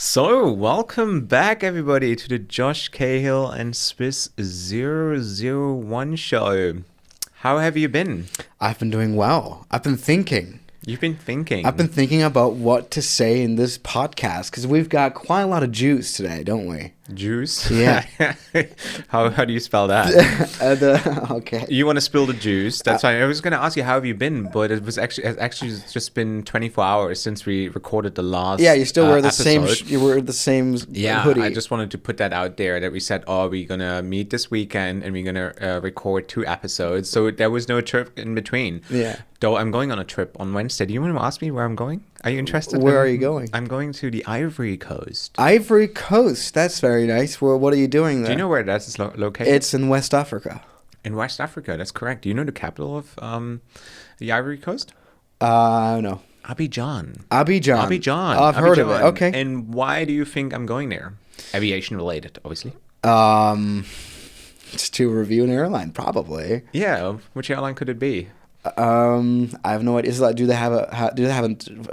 So, welcome back, everybody, to the Josh Cahill and Swiss 001 show. How have you been? I've been doing well. I've been thinking. You've been thinking. I've been thinking about what to say in this podcast because we've got quite a lot of juice today, don't we? Juice? Yeah. How do you spell that? Okay. You want to spill the juice? That's fine. I was going to ask you how have you been, but it's actually just been 24 hours since we recorded the last. Yeah, you still wear the episode. same. You wear the same hoodie. I just wanted to put that out there that we said, we're gonna meet this weekend and we're gonna record 2 episodes. So there was no trip in between. Yeah. Though I'm going on a trip on Wednesday. Do you want to ask me where I'm going? Are you interested? Where are you going? I'm going to the Ivory Coast. Ivory Coast. That's very nice. Well, what are you doing there? Do you know where that's located? It's in West Africa. In West Africa. That's correct. Do you know the capital of the Ivory Coast? No. Abidjan. Abidjan. I've heard of it. Okay. And why do you think I'm going there? Aviation related, obviously. It's to review an airline, probably. Yeah. Which airline could it be? I have no idea. Is that, do they have a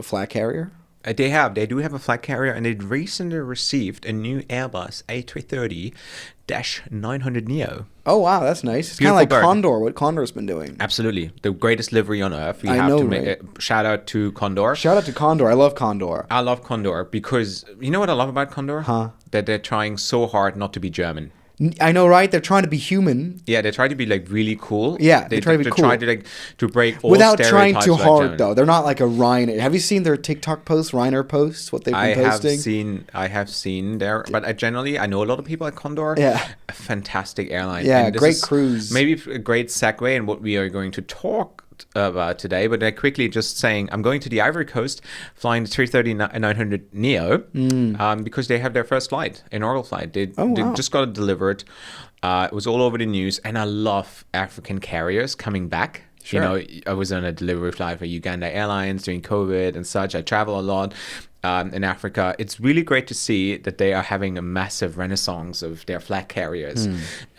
flag carrier? They do have a flag carrier, and they recently received a new Airbus A330-900neo. Oh wow, that's nice. It's kind of like Condor. What Condor's been doing. Absolutely, the greatest livery on earth. We I have know, to make right? a shout out to Condor. Shout out to Condor. I love Condor. I love Condor because you know what I love about Condor? Huh? That they're trying so hard not to be German. I know, right? They're trying to be human. Yeah, they try to be like really cool. Yeah, they try to be cool. They try to break all without trying stereotypes too about hard German. though. They're not like a Ryanair. Have you seen their TikTok posts, Ryanair posts? What they've been posting? I have seen there, but I know a lot of people at Condor. Yeah, a fantastic airline. Yeah, and this great is cruise. Maybe a great segue in what we are going to talk about today. But quickly just saying, I'm going to the Ivory Coast, flying the 330-900 Neo, because they have their first flight, inaugural flight. They just got it delivered. It was all over the news, and I love African carriers coming back. Sure. You know, I was on a delivery flight for Uganda Airlines during COVID and such. I travel a lot in Africa. It's really great to see that they are having a massive renaissance of their flag carriers.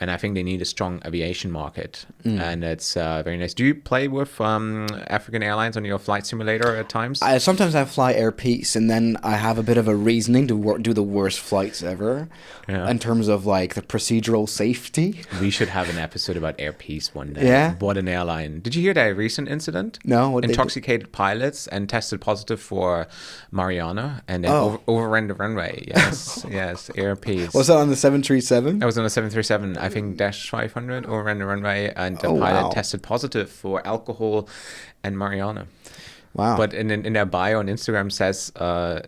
And I think they need a strong aviation market. And it's very nice. Do you play with African Airlines on your flight simulator at times? Sometimes I fly Air Peace, and then I have a bit of a reasoning to do the worst flights ever in terms of like the procedural safety. We should have an episode about Air Peace one day. Yeah? What an airline. Did you hear that recent incident? No. What Intoxicated pilots and tested positive for marijuana and then overran the runway. Yes, yes, Air Peace. Was that on the 737? I was on a 737, I think, -500, overran the runway, and the pilot tested positive for alcohol and marijuana. Wow. But in their bio on Instagram says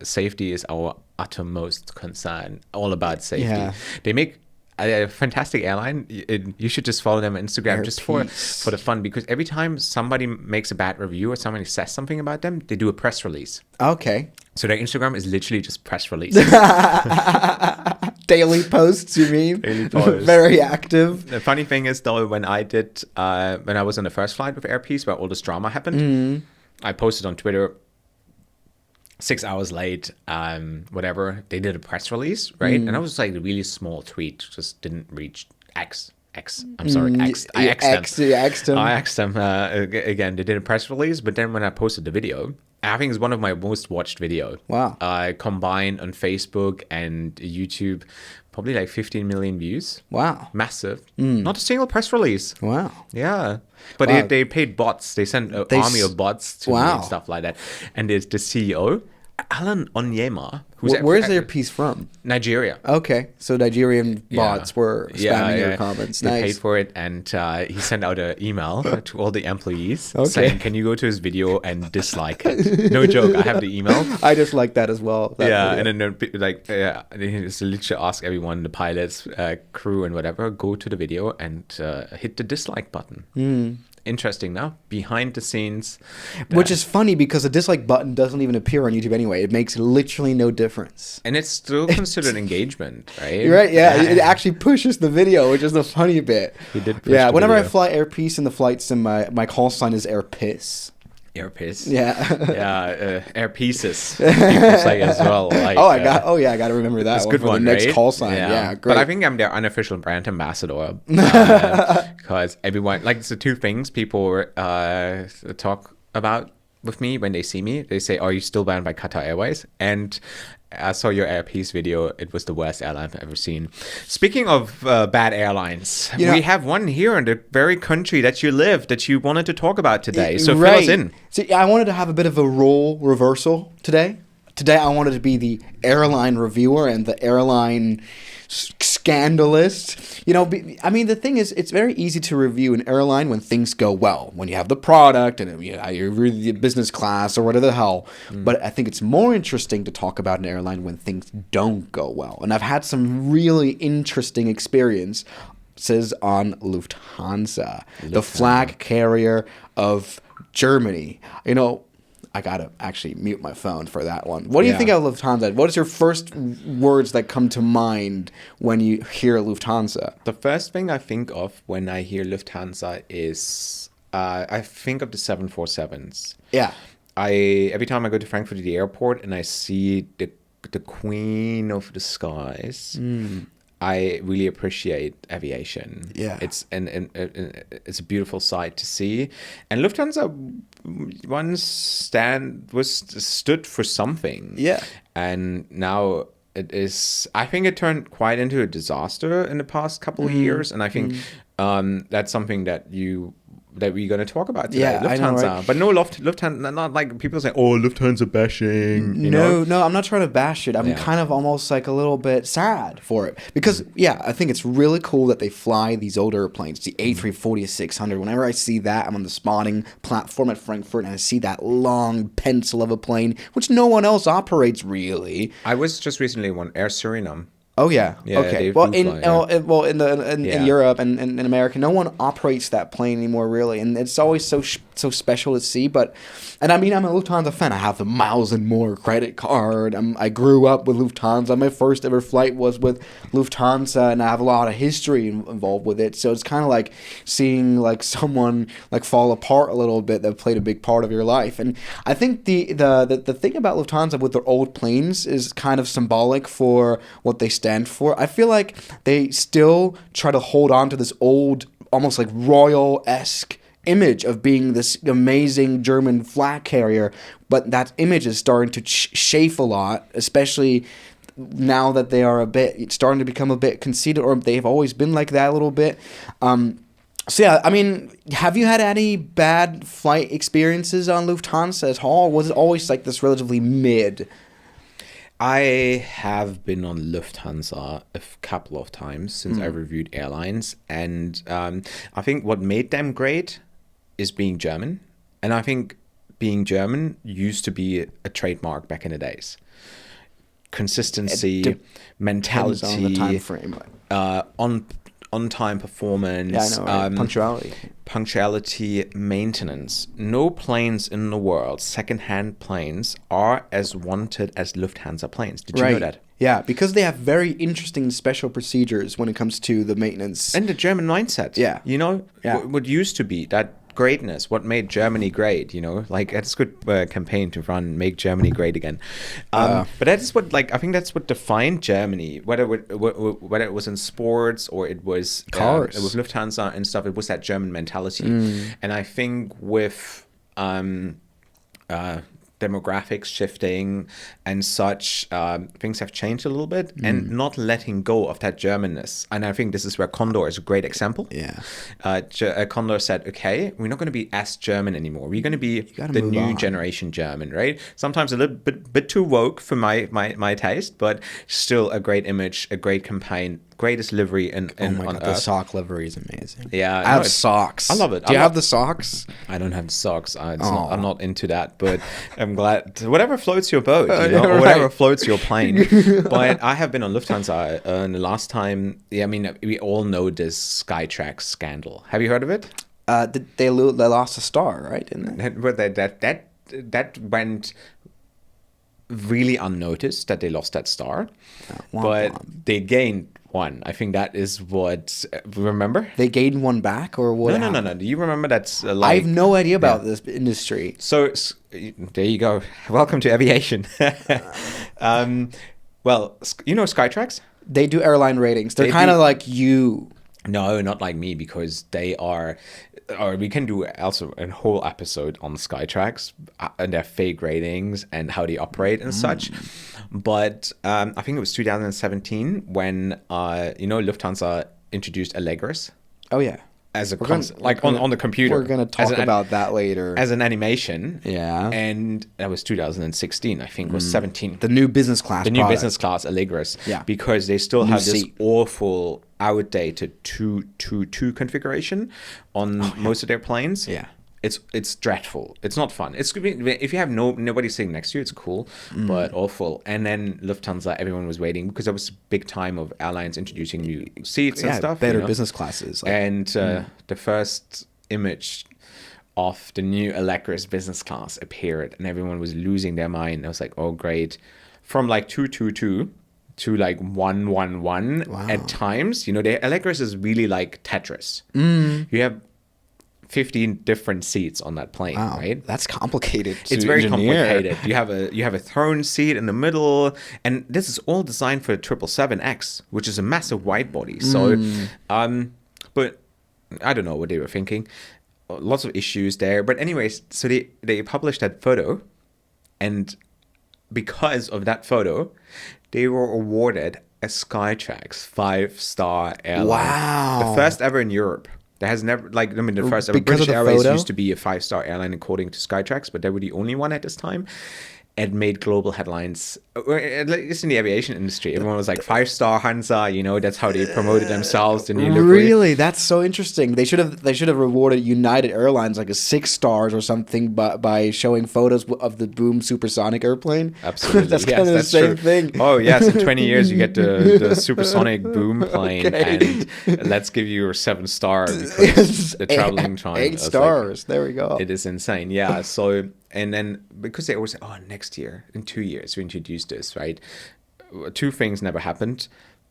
safety is our uttermost concern. All about safety. Yeah. They make a fantastic airline. You should just follow them on Instagram just for the fun, because every time somebody makes a bad review or somebody says something about them, they do a press release. Okay. So their Instagram is literally just press releases. Daily posts, you mean? Daily posts. Very active. The funny thing is, though, when I was on the first flight with Air Peace, where all this drama happened, I posted on Twitter 6 hours late, whatever. They did a press release, right? And I was like a really small tweet, just didn't reach X. I'm sorry, X. I X'd them. I X'd them. Again, they did a press release, but then when I posted the video, I think it's one of my most watched videos. Wow. Combined on Facebook and YouTube, probably like 15 million views. Wow. Massive. Not a single press release. Wow. Yeah. But they paid bots. They sent an army of bots to me and stuff like that. And there's the CEO, Alan Onyema, where's Air Peace from? Nigeria. Okay, so Nigerian bots were spamming your comments. They Nice. paid for it, and he sent out an email to all the employees saying, "Can you go to his video and dislike it?" No joke. I have the email. I just like that as well. And then they just literally ask everyone, the pilots, crew, and whatever, go to the video and hit the dislike button. Interesting now, behind the scenes. Which is funny because a dislike button doesn't even appear on YouTube anyway. It makes literally no difference. And it's still considered engagement, right? You're right, yeah. It actually pushes the video, which is the funny bit. He did push Yeah, the whenever video. I fly Air Peace in the flights, and my call sign is Air Piss. Air Piss. Yeah. Air Pieces. People say as well. Like, I got to remember that. That's a one good for one, the next right? call sign. Yeah, great. But I think I'm their unofficial brand ambassador because everyone, like, it's the two things people talk about with me when they see me. They say, "Are you still banned by Qatar Airways?" And I saw your Airpiece video. It was the worst airline I've ever seen. Speaking of bad airlines, we have one here in the very country that you live that you wanted to talk about today. So fill us in. See, I wanted to have a bit of a role reversal today. Today, I wanted to be the airline reviewer and the airline scandalist. I mean, the thing is, it's very easy to review an airline when things go well, when you have the product and you're really business class or whatever the hell. But I think it's more interesting to talk about an airline when things don't go well. And I've had some really interesting experiences on Lufthansa, the flag carrier of Germany. I gotta actually mute my phone for that one. What do you think of Lufthansa? What is your first words that come to mind when you hear Lufthansa? The first thing I think of when I hear Lufthansa is I think of the 747s. Yeah. Every time I go to Frankfurt at the airport and I see the queen of the skies, I really appreciate aviation. Yeah, it's it's a beautiful sight to see. And Lufthansa once stood for something. Yeah, and now it is. I think it turned quite into a disaster in the past couple of years, and I think that's something that we're going to talk about today. Yeah, Lufthansa. I know, right? But no, Lufthansa, not like people say, oh, Lufthansa bashing. No, I'm not trying to bash it. I'm kind of almost like a little bit sad for it. Because, I think it's really cool that they fly these older planes, the A340-600. Whenever I see that, I'm on the spotting platform at Frankfurt, and I see that long pencil of a plane, which no one else operates, really. I was just recently on Air Suriname. Oh yeah. Okay. Well, in Europe and in America, no one operates that plane anymore, really, and it's always so special to see. And I mean, I'm a Lufthansa fan. I have the miles and more credit card. I grew up with Lufthansa. My first ever flight was with Lufthansa, and I have a lot of history involved with it. So it's kind of like seeing like someone like fall apart a little bit that played a big part of your life. And I think the thing about Lufthansa with their old planes is kind of symbolic for what they stand for. I feel like they still try to hold on to this old, almost like royal-esque image of being this amazing German flag carrier, but that image is starting to chafe a lot, especially now that they are starting to become a bit conceited, or they've always been like that a little bit. So yeah, I mean, have you had any bad flight experiences on Lufthansa at all? Or was it always like this relatively mid? I have been on Lufthansa a couple of times since I reviewed airlines, and I think what made them great is being German. And I think being German used to be a trademark back in the days. Consistency, mentality, on the time frame, on-time performance, yeah, I know, right? punctuality, maintenance. No planes in the world, second-hand planes, are as wanted as Lufthansa planes. Did you know that? Yeah, because they have very interesting special procedures when it comes to the maintenance. And the German mindset. Yeah. What used to be that greatness, what made Germany great, like that's a good campaign to run, make Germany great again. But that is what, I think that's what defined Germany, whether it was in sports or it was cars, it was Lufthansa and stuff. It was that German mentality, and I think with demographics shifting and such, things have changed a little bit, and not letting go of that Germanness. And I think this is where Condor is a great example. Yeah. Condor said, okay, we're not going to be as German anymore. We're going to be the new generation German, right? Sometimes a little bit too woke for my taste, but still a great image, a great campaign, greatest livery on Earth. The sock livery is amazing. Yeah, I have socks. I love it. Do you have the socks? I don't have the socks. I'm not into that, but I'm glad. Whatever floats your boat, or whatever floats your plane. But I have been on Lufthansa, and the last time, I mean, we all know this Skytrax scandal. Have you heard of it? They lost a star, right? That went really unnoticed that they lost that star, but they gained one. I think that is what. Remember? They gained one back, or what? No. Do you remember that? I have no idea about this industry. So there you go. Welcome to aviation. Well, Skytrax? They do airline ratings. They're kind of like you. No, not like me, because they are, or we can do also a whole episode on Skytrax and their fake ratings and how they operate and such. But I think it was 2017 when, Lufthansa introduced Allegris. Oh, yeah. As a on the computer. We're going to talk about that later. As an animation. Yeah. And that was 2016, I think, was 17. The new business class business class Allegris. Yeah. Because they still have this awful, outdated 222 configuration on most of their planes. Yeah. It's dreadful. It's not fun. It's if you have nobody sitting next to you, it's cool, but awful. And then Lufthansa, everyone was waiting because it was a big time of airlines introducing new seats and stuff. Better business classes. And the first image of the new Allegris business class appeared, and everyone was losing their mind. I was like, oh great, from like 222 to like 111 at times. The Allegris is really like Tetris. You have 15 different seats on that plane, right? That's complicated. It's very complicated. You have a throne seat in the middle, and this is all designed for the 777X, which is a massive wide body. So, but I don't know what they were thinking. Lots of issues there. But anyways, so they published that photo, and because of that photo, they were awarded a Skytrax 5-star airline. Wow. The first ever in Europe. There has never, the first ever. British Airways used to be a 5-star airline according to Skytrax, but they were the only one at this time. It made global headlines. It's in the aviation industry. Everyone was like 5-star Hansa. That's how they promoted themselves. Really, that's so interesting. They should have rewarded United Airlines like a 6 stars or something, by showing photos of the Boom supersonic airplane. Absolutely, that's kind of the same thing. Oh yes, in 20 years you get the supersonic Boom plane, and let's give you a 7-star because the traveling time. 8 stars. There we go. It is insane. Yeah. So. And then, because they always say, next year, in 2 years, we introduce this, right? 2 things never happened.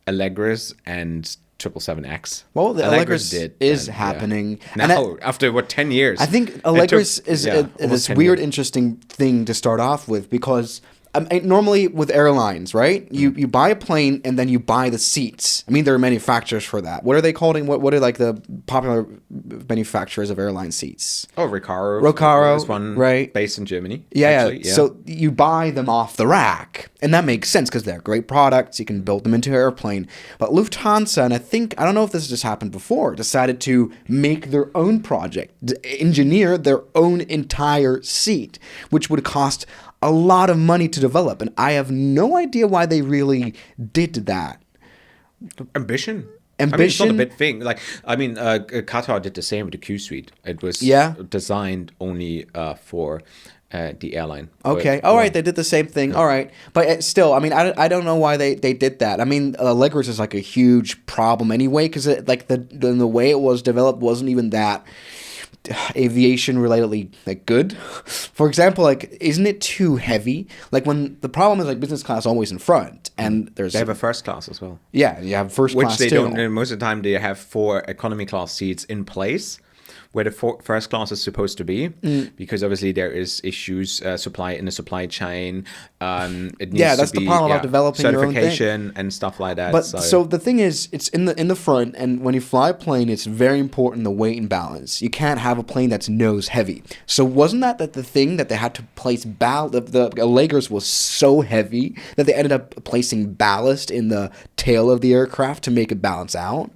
Allegris and 777X. Well, the Allegris is happening. Yeah. Now, after, 10 years? I think Allegris is this weird, interesting thing to start off with, because normally with airlines, right? You buy a plane and then you buy the seats. I mean, there are manufacturers for that. What are they called? What are like the popular manufacturers of airline seats? Oh, Recaro. Recaro is one, right? Based in Germany. Yeah. So you buy them off the rack, and that makes sense because they're great products. You can build them into an airplane. But Lufthansa, and I don't know if this just happened before, decided to make their own project, engineer their own entire seat, which would cost a lot of money to develop, and I have no idea why they really did that. Ambition. It's not a big thing. Qatar did the same with the Q Suite. It was designed only for the airline. Okay. All right. They did the same thing. Yeah. All right. But still, I don't know why they did that. Allegris is like a huge problem anyway, because the way it was developed wasn't even that aviation relatedly good. For example, isn't it too heavy? When the problem is business class always in front, and they have a first class as well. Yeah, you have first class, which they don't. Most of the time, they have 4 economy class seats in place, where the first class is supposed to be, because obviously there is issues in the supply chain. It needs that's to be, the problem about developing certification your own thing. And stuff like that. But so the thing is, it's in the front, and when you fly a plane, it's very important the weight and balance. You can't have a plane that's nose heavy. So wasn't that the thing that they had to place ballast? The Allegris was so heavy that they ended up placing ballast in the tail of the aircraft to make it balance out.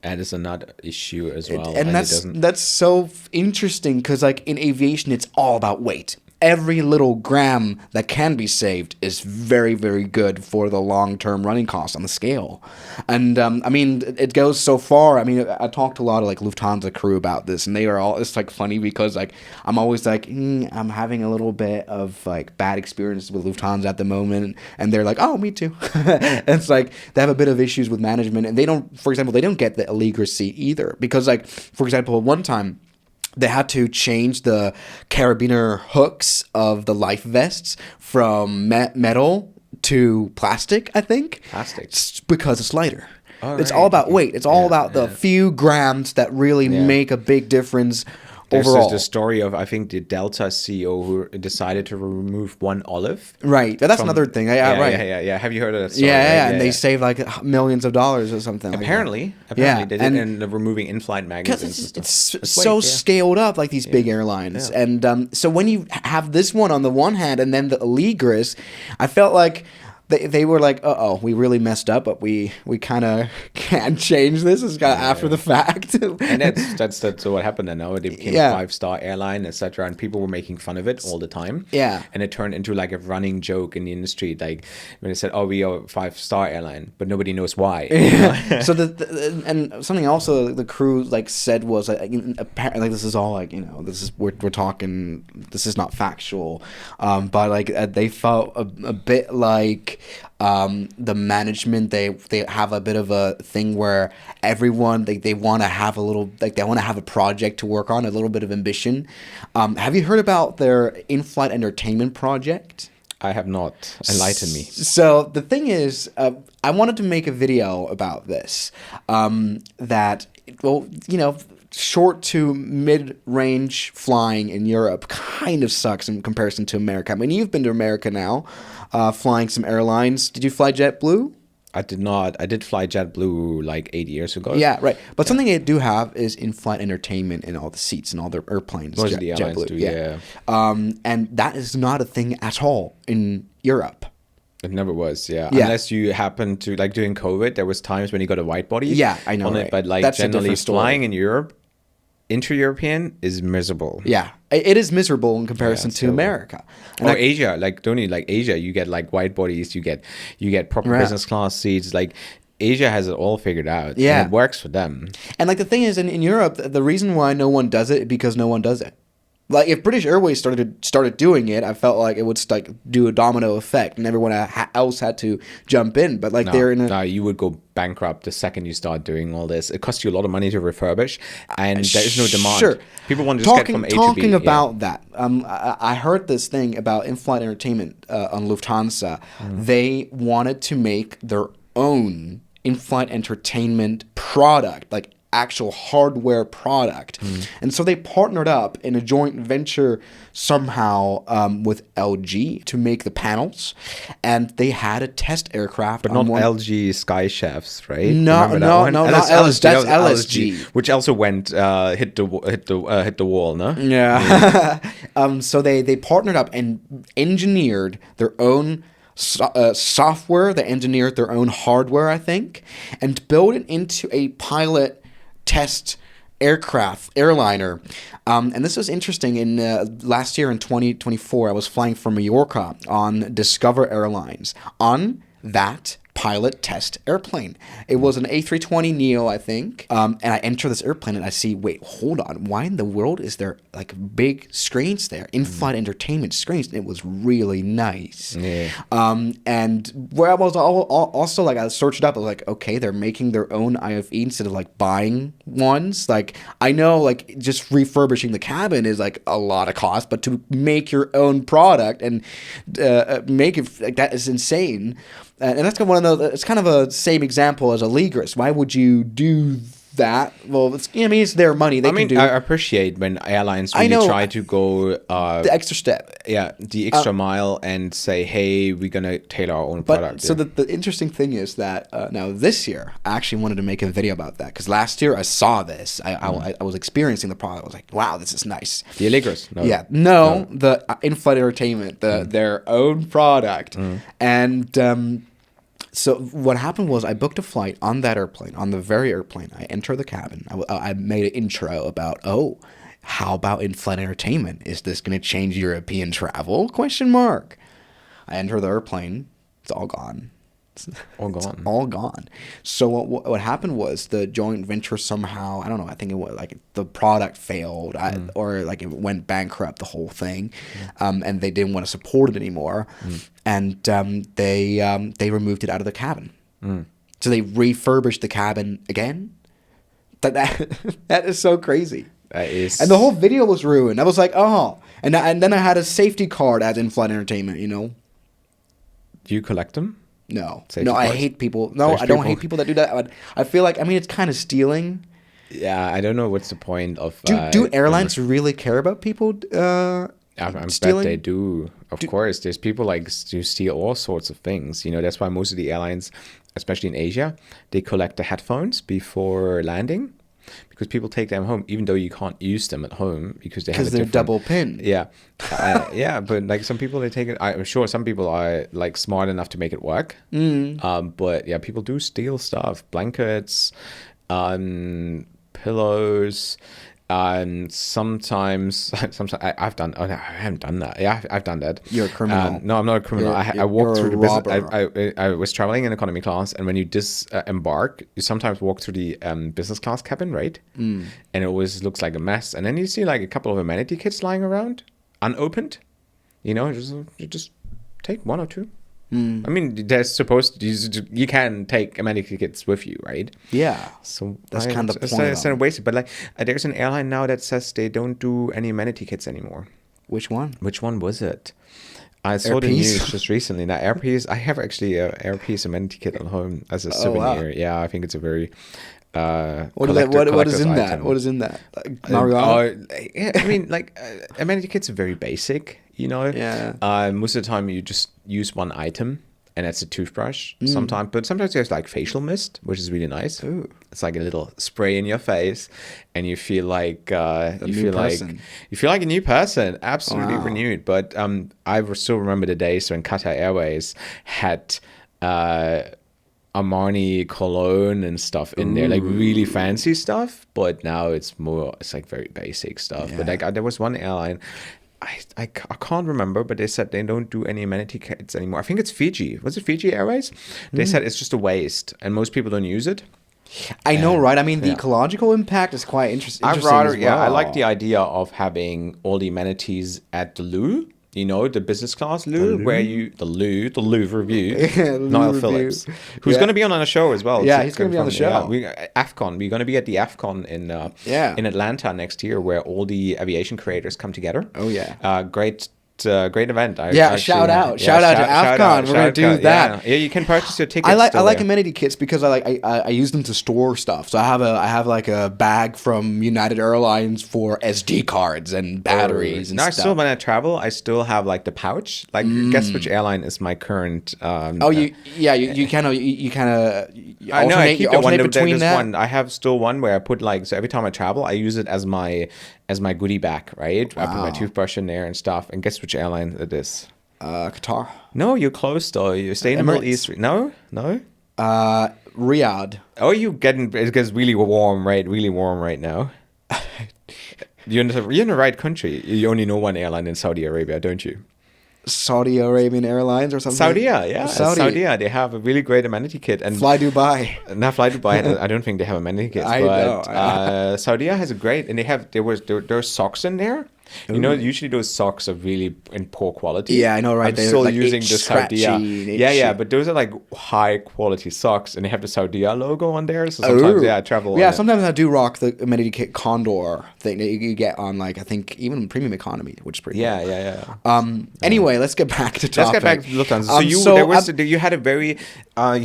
And it's another issue as well. And that's so interesting, because in aviation, it's all about weight. Every little gram that can be saved is very, very good for the long-term running cost on the scale. And, it goes so far. I talked to a lot of, Lufthansa crew about this, and they are all, it's, funny because, I'm always I'm having a little bit of, bad experiences with Lufthansa at the moment, and they're like, oh, me too. And it's they have a bit of issues with management, and they don't get the Allegris seat either, because, for example, one time, they had to change the carabiner hooks of the life vests from metal to plastic, I think. Plastic. Because it's lighter. It's all about weight. It's all about the few grams that really make a big difference There's overall. the story of, I think, the Delta CEO who decided to remove one olive. Right. That's another thing. Right. Yeah. Have you heard of that story? Yeah. And they saved like millions of dollars or something. Apparently, yeah. They did, and removing in-flight magazines and stuff. It's so scaled up, like these big airlines. Yeah. And so when you have this one on the one hand and then the Allegris, I felt like they were like, we really messed up, but we kind of can't change this. It's kind of after the fact. And that's what happened then. Now it became a 5-star airline, etc. And people were making fun of it all the time. Yeah. And it turned into like a running joke in the industry. Like when they said, we are a 5-star airline, but nobody knows why. So and something also the crew like said was apparently like this is all like this is we're talking, this is not factual, but like they felt a bit like the management they have a bit of a thing where everyone they want to have a little like they want to have a project to work on, a little bit of ambition. Have you heard about their in-flight entertainment project? I have not. Enlighten me. So the thing is, I wanted to make a video about this. That, well, short to mid-range flying in Europe kind of sucks in comparison to America. I mean, you've been to America now, flying some airlines. Did you fly JetBlue? I did not. I did fly JetBlue like 8 years ago. Yeah, right. But something they do have is in-flight entertainment in all the seats and all their airplanes. Most of the airlines do, yeah. And that is not a thing at all in Europe. It never was, yeah. Unless you happen to, like during COVID, there was times when you got a white body. Yeah, I know, on right. it, but like that's generally flying in Europe, inter-European is miserable. Yeah, it is miserable in comparison to America. And Asia, like don't you like Asia? You get like wide bodies, you get proper business class seats. Like Asia has it all figured out. Yeah, and it works for them. And like the thing is, in Europe, the reason why no one does it is because no one does it. Like if British Airways started doing it, I felt like it would like do a domino effect, and everyone else had to jump in. But like you would go bankrupt the second you start doing all this. It costs you a lot of money to refurbish, and there is no demand. Sure, people want to just get from A to B. Talking about that, I heard this thing about in-flight entertainment on Lufthansa. They wanted to make their own in-flight entertainment product, like actual hardware product. And so they partnered up in a joint venture somehow with LG to make the panels, and they had a test aircraft. But not LG Sky Chefs, right? No, not LSG. That's LSG, which also went hit the wall, no? Yeah. So they partnered up and engineered their own software. They engineered their own hardware, I think, and built it into a pilot test airliner. And this was interesting. In last year in 2024, I was flying from Mallorca on Discover Airlines on that pilot test airplane. It was an A320neo, I think. And I enter this airplane and I see, wait, hold on. Why in the world is there like big screens there? In-flight entertainment screens. And it was really nice. Yeah. And where I was also like, I searched up, I was like, okay, they're making their own IFE instead of like buying ones. Like, I know like just refurbishing the cabin is like a lot of cost, but to make your own product and make it like that is insane. And that's it's kind of a same example as Allegris. Why would you do that? Well, it's their money. I appreciate when airlines really try to go the extra step. Yeah, the extra mile and say, hey, we're going to tailor our own product. So the interesting thing is that now this year, I actually wanted to make a video about that because last year I saw this. I was experiencing the product. I was like, wow, this is nice. The Allegris? No. Yeah. No, the in-flight entertainment, their own product. And so what happened was I booked a flight on that airplane, on the very airplane. I enter the cabin. I made an intro about, how about in-flight entertainment? Is this going to change European travel? ? I enter the airplane. It's all gone. It's all gone. So what happened was the joint venture somehow, I don't know, I think it was like the product failed or like it went bankrupt, the whole thing. And they didn't want to support it anymore. And they removed it out of the cabin. So they refurbished the cabin again. That is so crazy. That is. And the whole video was ruined. I was like, and then I had a safety card as in-flight entertainment, Do you collect them? No. Safety no, cards? I hate people. No, I don't hate people that do that. I feel like, it's kind of stealing. Yeah, I don't know what's the point of. Do airlines really care about people? I bet they do. Of course, there's people like to steal all sorts of things. That's why most of the airlines, especially in Asia, they collect the headphones before landing, because people take them home, even though you can't use them at home because they're double pinned. Yeah, yeah. But like some people, they take it. I'm sure some people are like smart enough to make it work. But yeah, people do steal stuff, blankets, pillows. Sometimes I've done. Oh no, I haven't done that. Yeah, I've done that. You're a criminal. No, I'm not a criminal. I walked through the business. I was traveling in economy class, and when you disembark, you sometimes walk through the business class cabin, right? And it always looks like a mess. And then you see like a couple of amenity kits lying around, unopened. You just take one or two. I mean, they're supposed to. You can take amenity kits with you, right? Yeah. So that's kind of the point. It's kind of wasted. But like, there's an airline now that says they don't do any amenity kits anymore. Which one? Which one was it? I saw the news just recently. Now, Airpiece. I have actually a Airpiece amenity kit at home as a souvenir. Wow. Yeah, I think it's a very. What is in that? What is in that? Like Mario? Yeah, I mean, like amenity kits are very basic. Yeah. Most of the time you just use one item, and that's a toothbrush. Sometimes there's like facial mist, which is really nice. Ooh. It's like a little spray in your face, and you feel like you feel like a new person, absolutely renewed. But I still remember the days when Qatar Airways had Armani cologne and stuff in there, like really fancy stuff. But now it's like very basic stuff. Yeah. But like there was one airline. I can't remember, but they said they don't do any amenity kits anymore. I think it's Fiji. Was it Fiji Airways? They said it's just a waste, and most people don't use it. I know, right? I mean, the ecological impact is quite interesting. I like the idea of having all the amenities at the loo. The business class loo, the Louvre view, Niall Phillips, who's going to be on a show as well. Yeah, he's going to be on the show. AFCON. We're going to be at the AFCON in Atlanta next year, where all the aviation creators come together. Oh yeah, great event. Shout out to AFCON. We're gonna do that. Yeah, you can purchase your tickets. I like amenity kits because I use them to store stuff. So I have like a bag from United Airlines for SD cards and batteries and stuff. Still, when I travel, I still have like the pouch. Like, guess which airline is my current? You kind of I know. I keep the one. There's one. I have still one where I put so every time I travel, I use it as my goodie bag, right? Wow. I put my toothbrush in there and stuff. And guess which airline it is? Qatar. No, you're close though. You stay in the Middle East. No. Riyadh. Oh, it gets really warm, right? Really warm right now. You're in the right country. You only know one airline in Saudi Arabia, don't you? Saudi Arabian Airlines or something? Saudia, yeah. Saudia. They have a really great amenity kit. And Fly Dubai. Not Fly Dubai. I don't think they have amenity kits. Saudia has a great, and there's socks in there. Ooh. Usually those socks are really in poor quality. Yeah, I know, right? I'm still using the Saudia. Yeah, but those are like high quality socks, and they have the Saudia logo on there. So sometimes, I travel. Yeah, sometimes I do rock the amenity kit Condor thing that you get on, like, I think even premium economy, which is pretty cool. Yeah. Anyway, let's get back to topic. Let's get back to Lufthansa. You had a very right.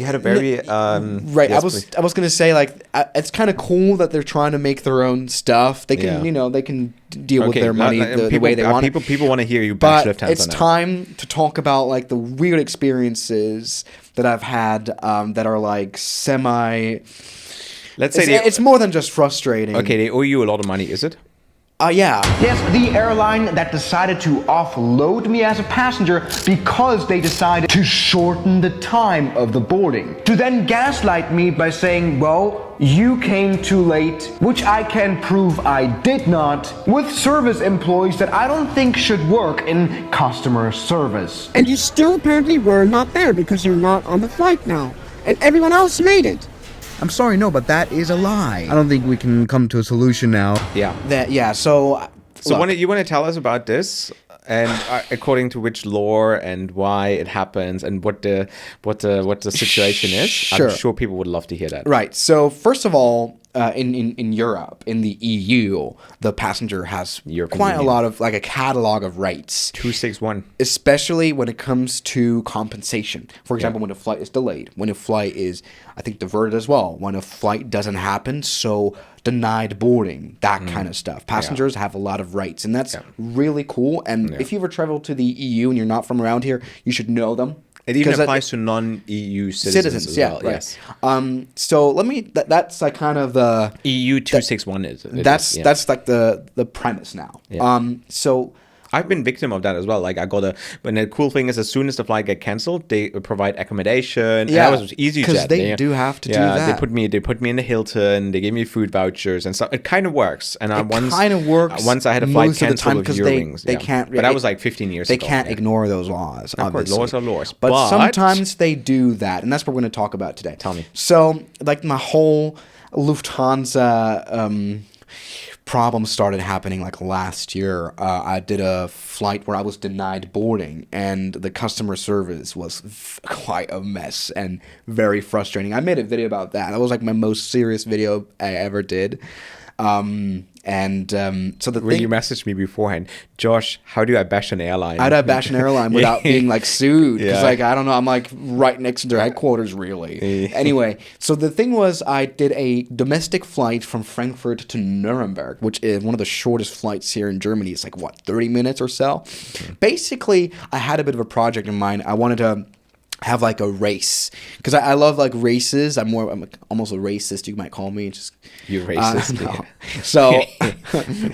Yes, I was gonna say, like, it's kind of cool that they're trying to make their own stuff. They can they can deal with their money the way they want. People want to hear you bash Lufthansa. But it's time to talk about like the weird experiences that I've had that are like semi. Let's say it's more than just frustrating. Okay, they owe you a lot of money, is it? Yeah. Yes, the airline that decided to offload me as a passenger because they decided to shorten the time of the boarding. To then gaslight me by saying, well, you came too late, which I can prove I did not, with service employees that I don't think should work in customer service. And you still apparently were not there because you're not on the flight now. And everyone else made it. I'm sorry, no, but that is a lie. I don't think we can come to a solution now. Yeah. So you want to tell us about this, and according to which law and why it happens, and what the situation is? Sure. I'm sure people would love to hear that. Right. So first of all, in Europe, in the EU, the passenger has quite a lot of, like, a catalog of rights. 261. Especially when it comes to compensation. For example, when a flight is delayed, when a flight is, I think, diverted as well, when a flight doesn't happen, so denied boarding, that kind of stuff. Passengers have a lot of rights, and that's really cool. And if you ever travel to the EU and you're not from around here, you should know them. It even applies to non-EU citizens as well. Right. Yes. So let me. That's like kind of the EU 261 is. That's like the premise now. Yeah. So I've been victim of that as well. Like, when the cool thing is, as soon as the flight get cancelled, they provide accommodation. Yeah, and that was EasyJet. because they do have to do that. They put me in the Hilton. They gave me food vouchers and stuff. It kind of works. And once I had a flight cancelled with Eurowings. They can't. But that was like 15 years ago. They can't ignore those laws. Of course, laws are laws. But sometimes they do that, and that's what we're going to talk about today. Tell me. So, like, my whole Lufthansa problem started happening like last year. I did a flight where I was denied boarding, and the customer service was quite a mess and very frustrating. I made a video about that. That was like my most serious video I ever did. So you messaged me beforehand, Josh, how do I bash an airline? How do I bash an airline without being like sued? Because like, I don't know, I'm like right next to their headquarters, really. Anyway, so the thing was, I did a domestic flight from Frankfurt to Nuremberg, which is one of the shortest flights here in Germany. It's like, 30 minutes or so? Basically, I had a bit of a project in mind. I wanted to have like a race, because I love like races. I'm almost a racist, you might call me. You're racist. No. So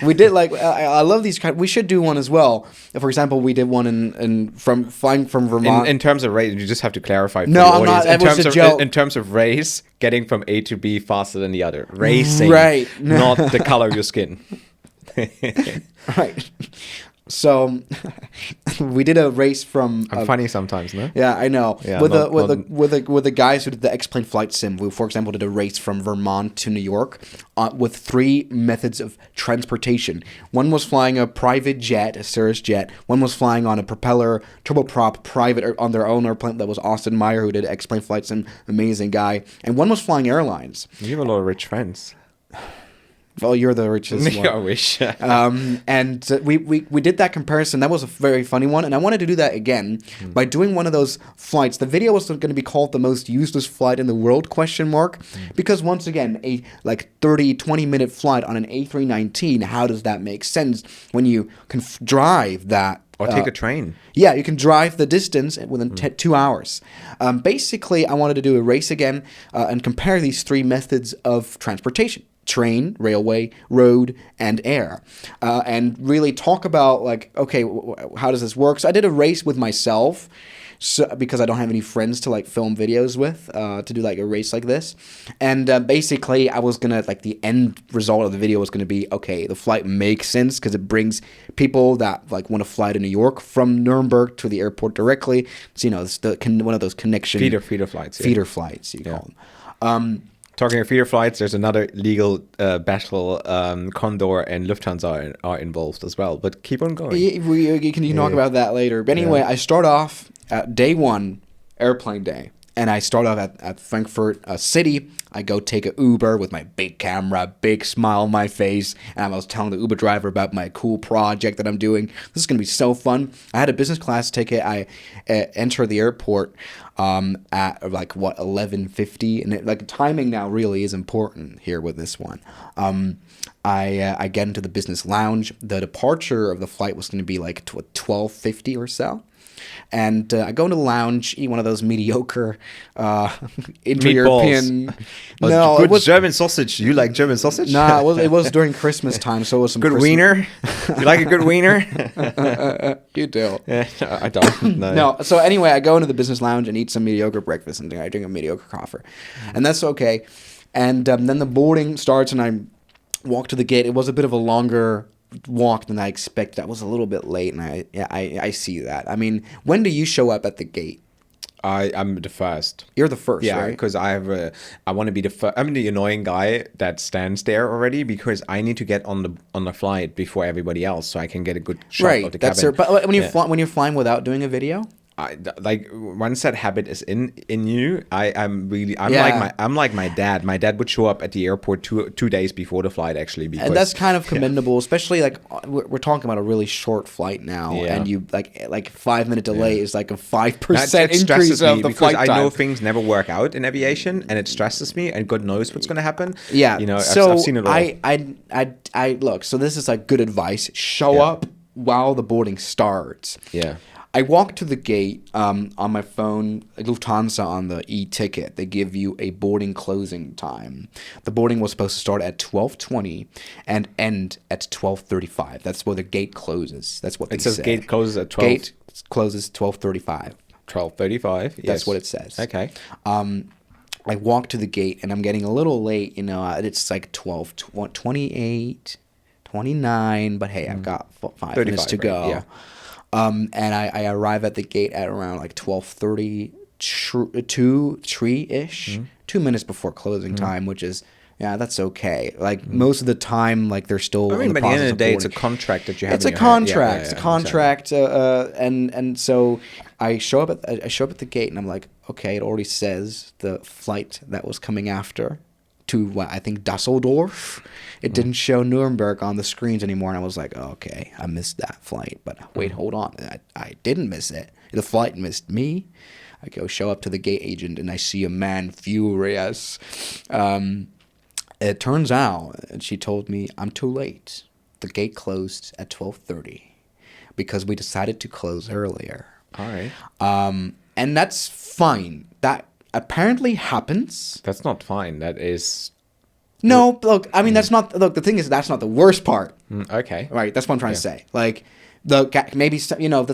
we did like, I love these we should do one as well. For example, we did one from flying from Vermont. In terms of race, you just have to clarify. No, I'm not. That was a joke. In terms of race, getting from A to B faster than the other. Racing, right? Not the color of your skin. Right. So we did a race from. I'm funny sometimes, no? Yeah, I know. Yeah, with the guys who did the X-Plane flight sim, we, for example, did a race from Vermont to New York with 3 methods of transportation. One was flying a private jet, a Cirrus jet. One was flying on a propeller turboprop private on their own airplane. That was Austin Meyer, who did X-Plane flight sim, amazing guy. And one was flying airlines. You have a lot of rich friends. Well, you're the richest one. I wish. And we did that comparison. That was a very funny one. And I wanted to do that again by doing one of those flights. The video was going to be called the most useless flight in the world, ? Because once again, a 20-minute flight on an A319, how does that make sense when you can drive that? Or take a train. Yeah, you can drive the distance within 2 hours. Basically, I wanted to do a race again and compare these 3 methods of transportation. Train, railway, road, and air. And really talk about, like, okay, how does this work? So I did a race with myself, because I don't have any friends to, like, film videos with, to do, like, a race like this. And basically, I was going to, like, the end result of the video was going to be, okay, the flight makes sense because it brings people that, like, want to fly to New York from Nuremberg to the airport directly. So, it's one of those connection... Feeder flights. Yeah. Feeder flights, you call them. Talking of feeder flights, there's another legal battle. Condor and Lufthansa are involved as well. But keep on going. You can talk about that later. But anyway, I start off at day 1, airplane day. And I start off at Frankfurt City. I go take an Uber with my big camera, big smile on my face. And I was telling the Uber driver about my cool project that I'm doing. This is going to be so fun. I had a business class ticket. I enter the airport at 11:50. And timing now really is important here with this one. I get into the business lounge. The departure of the flight was going to be 12:50 or so. And I go into the lounge, eat one of those mediocre inter-European... No, good, it was German sausage. You like German sausage? Nah, it was during Christmas time, so it was some good wiener. You like a good wiener? You do. Yeah, I don't. No. So anyway, I go into the business lounge and eat some mediocre breakfast, and I drink a mediocre coffee, and that's okay. And then the boarding starts, and I walk to the gate. It was a bit of a longer walk than I expected. I was a little bit late, and I see that. I mean, when do you show up at the gate? I'm the first. You're the first, yeah, right? because I want to be the first. I'm the annoying guy that stands there already because I need to get on the flight before everybody else, so I can get a good shot of the cabin. But when you're flying without doing a video. like once that habit is in you, I'm Yeah. like my dad. My dad would show up at the airport 2 days before the flight actually. Because, and that's kind of commendable, especially like we're talking about a really short flight now, and you like 5 minute delay is like a 5% increase of the flight time. I know things never work out in aviation, and it stresses me. And God knows what's going to happen. Yeah, you know, so I've seen it all. I look. So this is like good advice. Show up while the boarding starts. Yeah. I walked to the gate on my phone, Lufthansa on the e-ticket. They give you a boarding closing time. The boarding was supposed to start at 12:20 and end at 12:35. That's where the gate closes. That's what they say. It says gate closes at 12. Gate closes 12:35. 12:35. Yes. That's what it says. Okay. I walk to the gate and I'm getting a little late. You know, it's like 12:28, 29. But hey, I've got 5 minutes to go. Right? Yeah. And I arrive at the gate at around like 12:32, 3-ish, 2 minutes before closing time, which is, that's okay. Like most of the time, like they're still. I mean, in the but at the end process of the day, it's a boarding. contract that you have. It's a contract. It's a contract. And so I show up at the gate and I'm like, okay, it already says the flight that was coming after to I think Dusseldorf. It didn't show Nuremberg on the screens anymore, and I was like, oh, okay, I missed that flight. But wait, hold on, I didn't miss it. The flight missed me. I go show up to the gate agent, and I see a man furious. It turns out, and she told me, I'm too late. The gate closed at 12:30 because we decided to close earlier. All right. And that's fine. That apparently happens. That's not fine. That is. No, look, I mean, that's not, look, the thing is, that's not the worst part. Okay. Right, that's what I'm trying to say. Like, the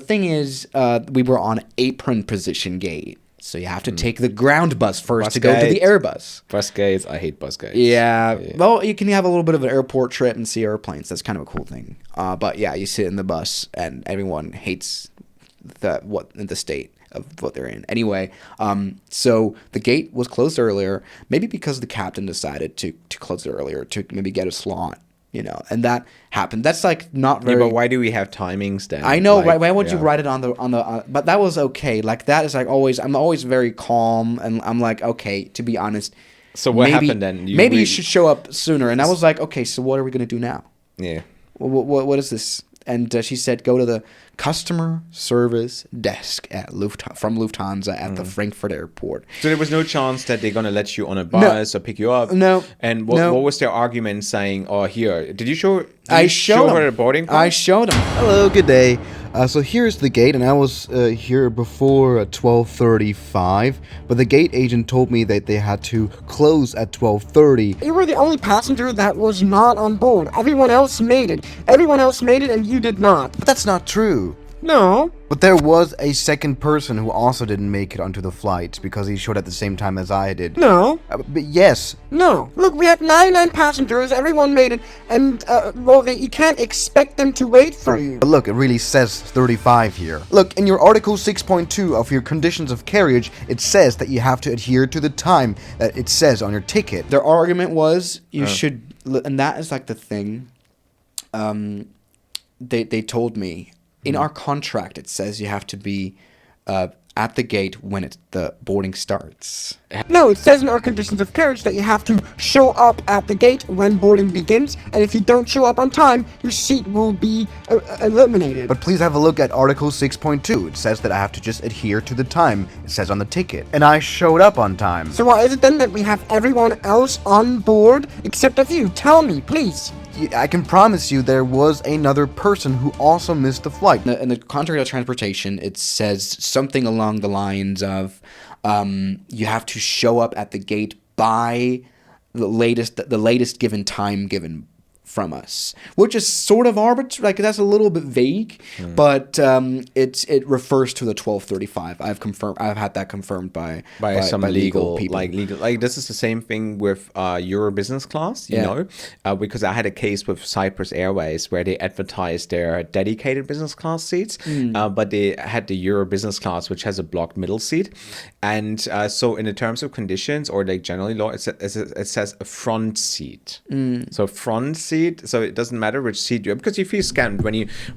thing is, we were on apron position gate. So you have to take the ground bus first to go to the Airbus. Bus gates, I hate bus gates. Yeah, well, you can have a little bit of an airport trip and see airplanes. That's kind of a cool thing. But yeah, you sit in the bus and everyone hates the state of what they're in. Anyway, so the gate was closed earlier, maybe because the captain decided to close it earlier to maybe get a slot, you know, and that happened. That's like not very. Yeah, but why do we have timings then? I know, right? Why would you write it on the? But that was okay. Like that is like always. I'm always very calm, and I'm like, okay, to be honest. So what happened then? You should show up sooner. And I was like, okay, so what are we gonna do now? Yeah. What is this? And she said, go to the customer service desk from Lufthansa at the Frankfurt airport. So there was no chance that they're going to let you on a bus or pick you up? No. And what was their argument saying, oh, here, did you show showed her the boarding pass? I showed them. Hello, good day. So here's the gate, and I was here before 12:35, but the gate agent told me that they had to close at 12:30. You were the only passenger that was not on board. Everyone else made it. And you did not. But that's not true. No. But there was a second person who also didn't make it onto the flight because he showed at the same time as I did. No. But yes. No. Look, we had 99 passengers. Everyone made it. And, you can't expect them to wait for you. But look, it really says 35 here. Look, in your Article 6.2 of your conditions of carriage, it says that you have to adhere to the time that it says on your ticket. Their argument was you should, and that is like the thing. They told me in our contract it says you have to be at the gate when the boarding starts. No, it says in our conditions of carriage that you have to show up at the gate when boarding begins, and if you don't show up on time, your seat will be eliminated. But please have a look at Article 6.2. It says that I have to just adhere to the time it says on the ticket. And I showed up on time. So why is it then that we have everyone else on board except of you? Tell me, please. I can promise you there was another person who also missed the flight. In the contract of transportation, it says something along the lines of you have to show up at the gate by the latest given time given from us, which is sort of arbitrary. Like that's a little bit vague, but it refers to the 12:35. I've had that confirmed by some legal people. Like this is the same thing with Euro business class, you know, because I had a case with Cyprus Airways where they advertised their dedicated business class seats, but they had the Euro business class, which has a blocked middle seat, and so in the terms of conditions or like generally law, it says a front seat. So front seat seat, so it doesn't matter which seat you have, because you feel scammed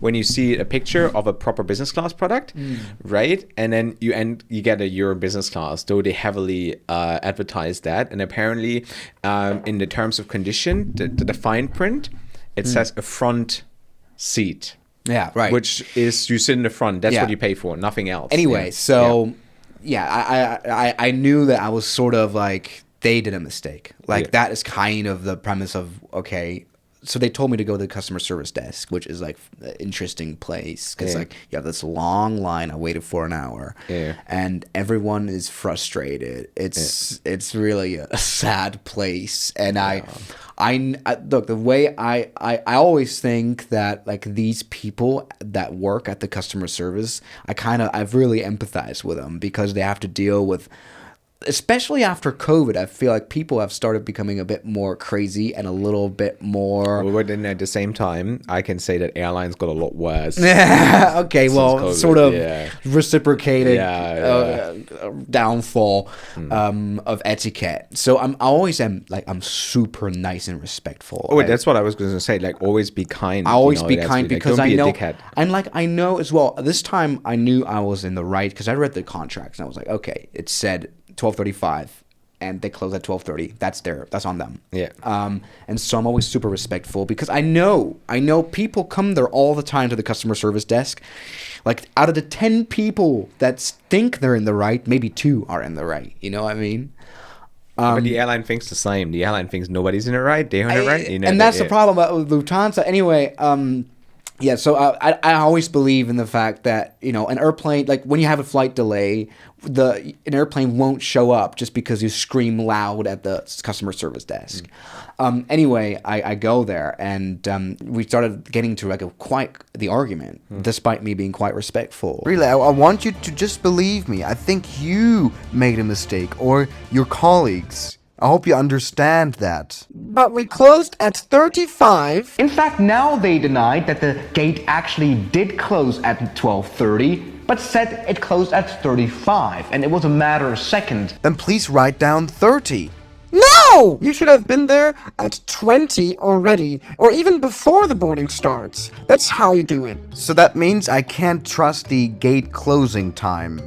when you see a picture of a proper business class product, right? And then you get a Euro business class, though they heavily advertise that. And apparently, in the terms of condition, the fine print, it says a front seat. Yeah, right. Which is you sit in the front. That's what you pay for, nothing else. Anyway, I knew that I was sort of like, they did a mistake. Like, that is kind of the premise of, okay, so they told me to go to the customer service desk, which is like an interesting place because like you have this long line. I waited for an hour, and everyone is frustrated. It's really a sad place, and I look, the way I always think that like these people that work at the customer service, I've really empathized with them because they have to deal with. Especially after COVID, I feel like people have started becoming a bit more crazy and a little bit more. But then at the same time, I can say that airlines got a lot worse. Okay, well, COVID, sort of reciprocated downfall of etiquette. So I'm super nice and respectful. Oh, that's what I was going to say. Like, always be kind. I always be kind because don't be I know. A dickhead. And like I know as well. This time I knew I was in the right because I read the contracts and I was like, okay, it said 12:35 and they close at 12:30. That's on them. Yeah. And so I'm always super respectful because I know people come there all the time to the customer service desk. Like, out of the 10 people that think they're in the right, maybe 2 are in the right. You know what I mean? But the airline thinks the same. The airline thinks nobody's in the right. They're in the right. You know, and that's the problem with Lufthansa. Anyway, so I always believe in the fact that, you know, an airplane, like when you have a flight delay, an airplane won't show up just because you scream loud at the customer service desk. Anyway, I go there and we started getting to like quite the argument, despite me being quite respectful. Really, I want you to just believe me. I think you made a mistake, or your colleagues. I hope you understand that. But we closed at 35. In fact, now they denied that the gate actually did close at 12:30, but said it closed at 35, and it was a matter of seconds. Then please write down 30. No! You should have been there at 20 already, or even before the boarding starts. That's how you do it. So that means I can't trust the gate closing time,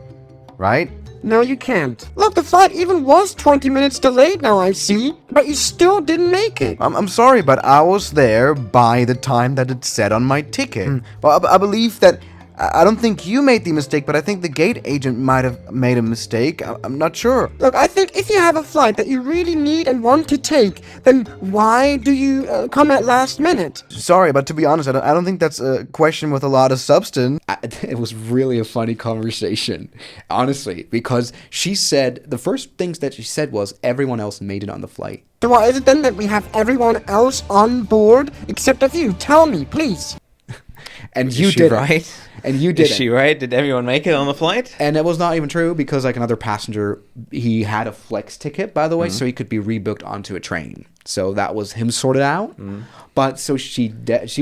right? No, you can't. Look, the flight even was 20 minutes delayed now, I see. But you still didn't make it. I'm sorry, but I was there by the time that it said on my ticket. Well, I believe that... I don't think you made the mistake, but I think the gate agent might have made a mistake. I'm not sure. Look, I think if you have a flight that you really need and want to take, then why do you come at last minute? Sorry, but to be honest, I don't think that's a question with a lot of substance. It was really a funny conversation, honestly, because she said, the first things that she said was everyone else made it on the flight. So why is it then that we have everyone else on board except of you? Tell me, please. And you did right? And you did. Is she right? Did everyone make it on the flight? And it was not even true because like another passenger, he had a flex ticket, by the way, so he could be rebooked onto a train. So that was him sorted out. But so she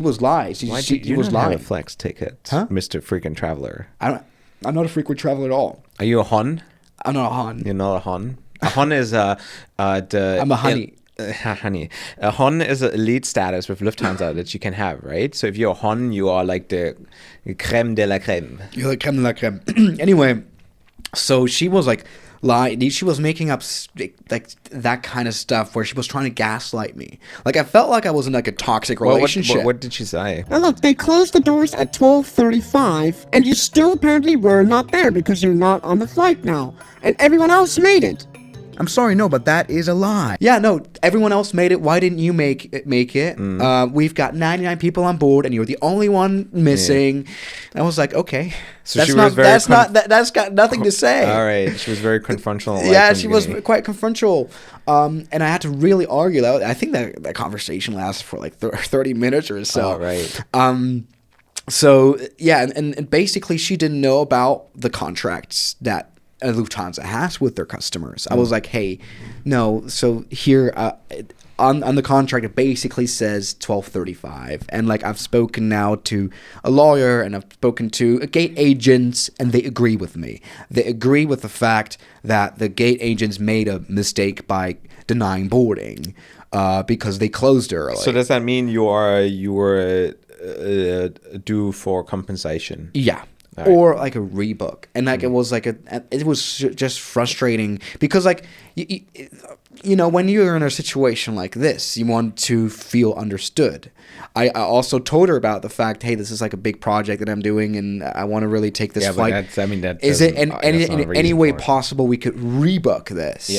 was lying. She was lying. Have a flex ticket, Mr. Frequent Traveler? I'm not a frequent traveler at all. Are you a Hon? I'm not a Hon. You're not a Hon. A Hon is I'm a honey. Honey. A Hon is an elite status with Lufthansa that you can have, right? So if you're a Hon, you are like the creme de la creme. You're like creme de la creme. Anyway, so she was like lying. She was making up like that kind of stuff where she was trying to gaslight me. Like I felt like I was in like a toxic relationship. What did she say? Now look, they closed the doors at 12:35, and you still apparently were not there because you're not on the flight now, and everyone else made it. I'm sorry, no, but that is a lie. Yeah, no, everyone else made it. Why didn't you make it? We've got 99 people on board, and you're the only one missing. I was like, okay, so that's got nothing to say. All right, she was very confrontational. Yeah, she was quite confrontational, and I had to really argue that. I think that conversation lasted for like 30 minutes or so. Oh, right. So yeah, and basically she didn't know about the contracts that Lufthansa has with their customers. I was like, hey, no, so here, on the contract, it basically says 12:35, and like I've spoken now to a lawyer and I've spoken to gate agents, and they agree with me. They agree with the fact that the gate agents made a mistake by denying boarding because they closed early. So does that mean you were due for compensation? Yeah. Right. Or like a rebook, and like it was just frustrating because like you know, when you're in a situation like this, you want to feel understood. I also told her about the fact, hey, this is like a big project that I'm doing, and I want to really take this flight. Is it in any way possible we could rebook this?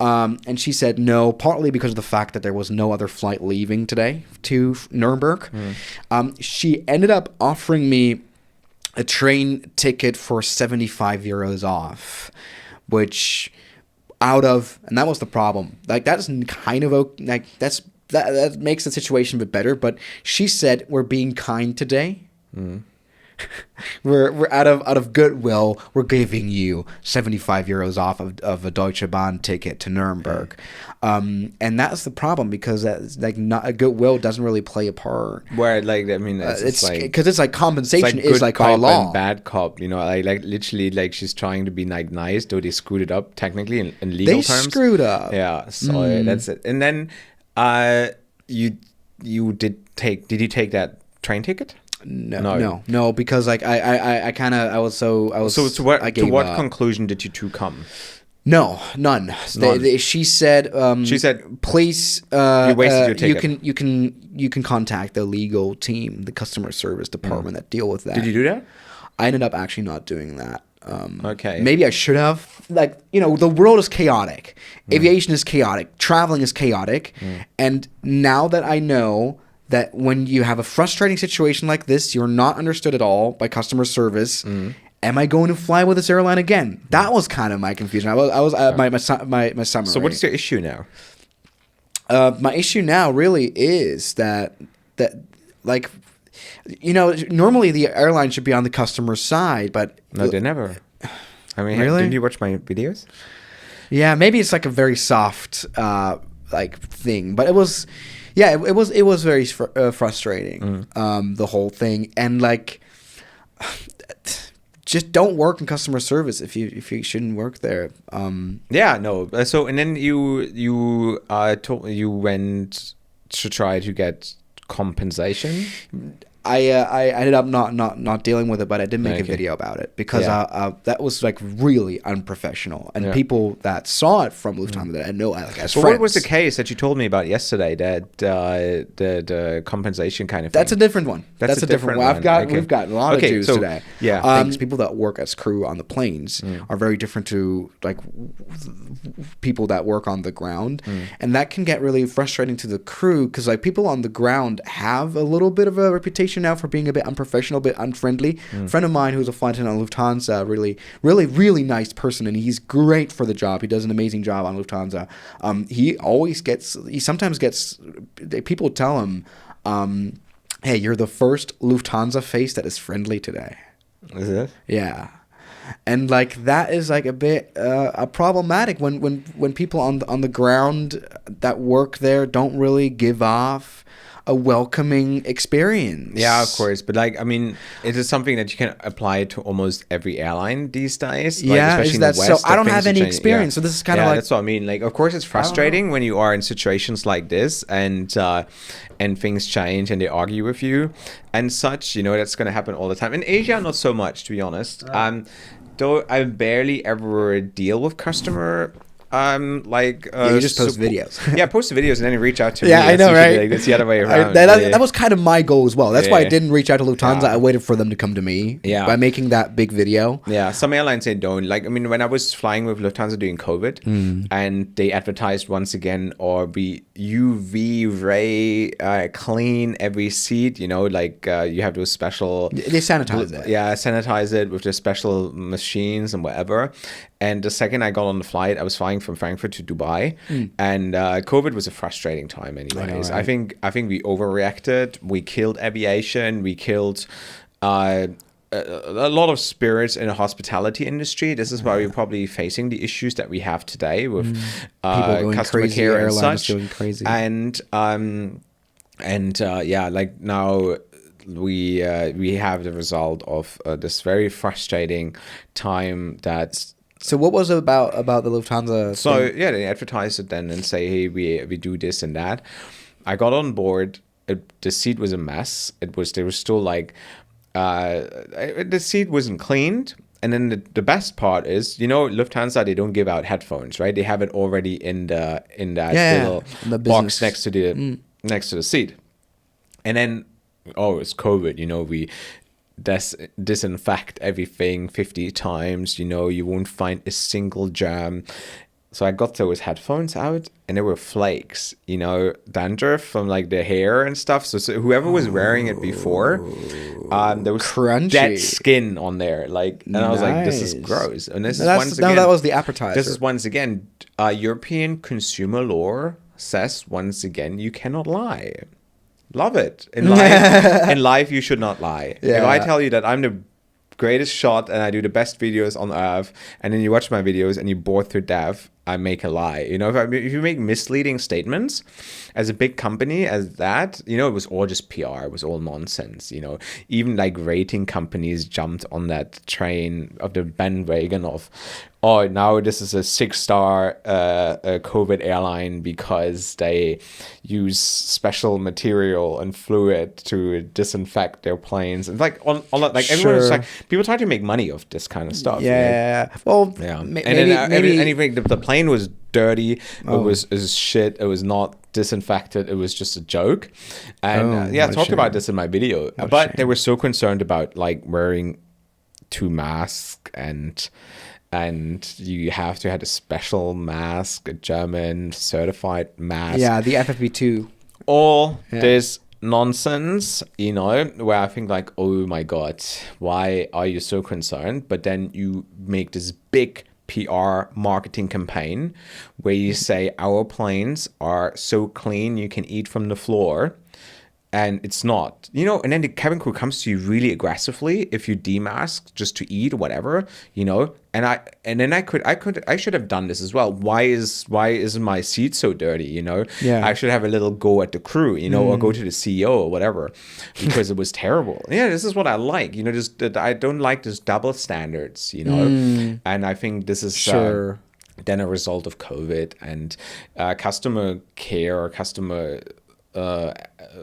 Yeah. And she said no, partly because of the fact that there was no other flight leaving today to Nuremberg. She ended up offering me a train ticket for 75 euros off, which and that was the problem. Like that's kind of like that makes the situation a bit better. But she said we're being kind today. We're out of goodwill. We're giving you 75 euros off of a Deutsche Bahn ticket to Nuremberg, and that's the problem because that's like not a goodwill doesn't really play a part. Where like I mean it's like because it's like compensation is like by cop law and bad cop. You know, like literally like she's trying to be like nice, though they screwed it up technically in legal terms. They screwed up. Yeah, so that's it. And then you did you take that train ticket? No, because like I was so to what conclusion did you two come? No, none. She said please you wasted your ticket. you can contact the legal team, the customer service department that deal with that. Did you do that? I ended up actually not doing that. Okay. Maybe I should have. Like, you know, the world is chaotic. Aviation is chaotic. Traveling is chaotic. And now that I know that when you have a frustrating situation like this, you're not understood at all by customer service. Am I going to fly with this airline again? That was kind of my confusion. I was my summary. So what is your issue now? My issue now really is that like, you know, normally the airline should be on the customer side, but no, they never. I mean, really? Didn't you watch my videos? Yeah, maybe it's like a very soft like thing, but it was. Yeah, it was very frustrating, the whole thing, and like, just don't work in customer service if you shouldn't work there. Yeah, no. So and then you went to try to get compensation. I ended up not dealing with it, but I did make a video about it because that was like really unprofessional, and people that saw it from Lufthansa that I know like as friends. What was the case that you told me about yesterday? That the compensation kind of thing? That's a different one. That's a different one. We've got a lot of Jews today. Yeah, because people that work as crew on the planes are very different to like people that work on the ground, and that can get really frustrating to the crew because like people on the ground have a little bit of a reputation now for being a bit unprofessional, a bit unfriendly. A friend of mine who's a flight attendant on Lufthansa, really nice person, and he's great for the job. He does an amazing job on Lufthansa. He sometimes gets people tell him, hey, you're the first Lufthansa face that is friendly today. Is it? Yeah. And like that is like a bit problematic when people on the ground that work there don't really give off a welcoming experience. Yeah, of course. But like, I mean, it is something that you can apply to almost every airline these days. Like, yeah, especially is that in the West, so? I don't have any experience, so this is kind of like. That's what I mean. Like, of course, it's frustrating when you are in situations like this, and things change and they argue with you and such. You know, that's going to happen all the time. In Asia, not so much, to be honest. Though I barely ever deal with customer. You just post videos. Yeah, post the videos and then you reach out to me. Yeah, I know, right? Like, it's the other way around. That was kind of my goal as well. That's why I didn't reach out to Lufthansa. I waited for them to come to me by making that big video. Yeah, some airlines, they don't. Like, I mean, when I was flying with Lufthansa during COVID and they advertised once again, or we UV ray clean every seat, you know, like you have those special... They sanitize it. Yeah, sanitize it with the special machines and whatever. And the second I got on the flight, I was flying from Frankfurt to Dubai, and COVID was a frustrating time. Anyways, I think we overreacted. We killed aviation. We killed a lot of spirits in the hospitality industry. This is why we're probably facing the issues that we have today with People going customer crazy, care and airlines such. going crazy. Like now we have the result of this very frustrating time that. So what was it about the Lufthansa So thing? yeah, they advertise it then and say, hey, we do this and that. I got on board. The seat was a mess. They were still like, the seat wasn't cleaned. And then the best part is, Lufthansa, they don't give out headphones, right? They have it already in that little in the box business. next to the seat. And then, it's COVID, we disinfect everything 50 times, you won't find a single germ. So I got those headphones out and there were flakes, dandruff from like the hair and stuff. So whoever was wearing it before, there was Crunchy. dead skin on there. And I was like, this is Nice. gross. And this No, is once again, that was the appetizer. this is once again, European consumer law says once again, you cannot lie. Love it. In life, you should not lie. Yeah. If I tell you that I'm the greatest shot and I do the best videos on earth, and then you watch my videos and you bore through death, I make a lie. If you make misleading statements as a big company as that, it was all just PR. It was all nonsense. Even like rating companies jumped on that train of the bandwagon of, oh, now this is a 6-star COVID airline because they use special material and fluid to disinfect their planes. And everyone was like, people try to make money off this kind of stuff. Yeah. Well, Yeah. maybe Anything, the plane was dirty. It was shit. It was not disinfected. It was just a joke. And I talked about this in my video. But they were so concerned about like wearing 2 masks and you have to have a special mask, a German certified mask. Yeah, the FFP2. All this nonsense, where I think like, oh my God, why are you so concerned? But then you make this big PR marketing campaign where you say our planes are so clean you can eat from the floor. And it's not, and then the cabin crew comes to you really aggressively if you demask just to eat or whatever, and I should have done this as well. Why is my seat so dirty? Yeah. I should have a little go at the crew, or go to the CEO or whatever, because it was terrible. Yeah, this is what I like, I don't like this double standards, and I think this is then a result of COVID and customer care or customer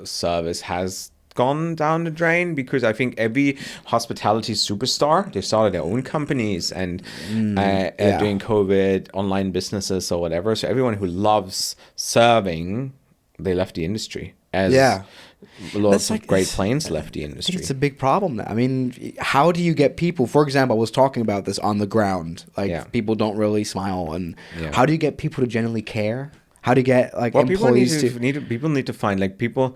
service has gone down the drain, because I think every hospitality superstar, they started their own companies and doing COVID online businesses or whatever. So everyone who loves serving, they left the industry. Lots of great planes left the industry. I think it's a big problem now. I mean, how do you get people? For example, I was talking about this on the ground. People don't really smile, and how do you get people to genuinely care? How do you get employees people need to find people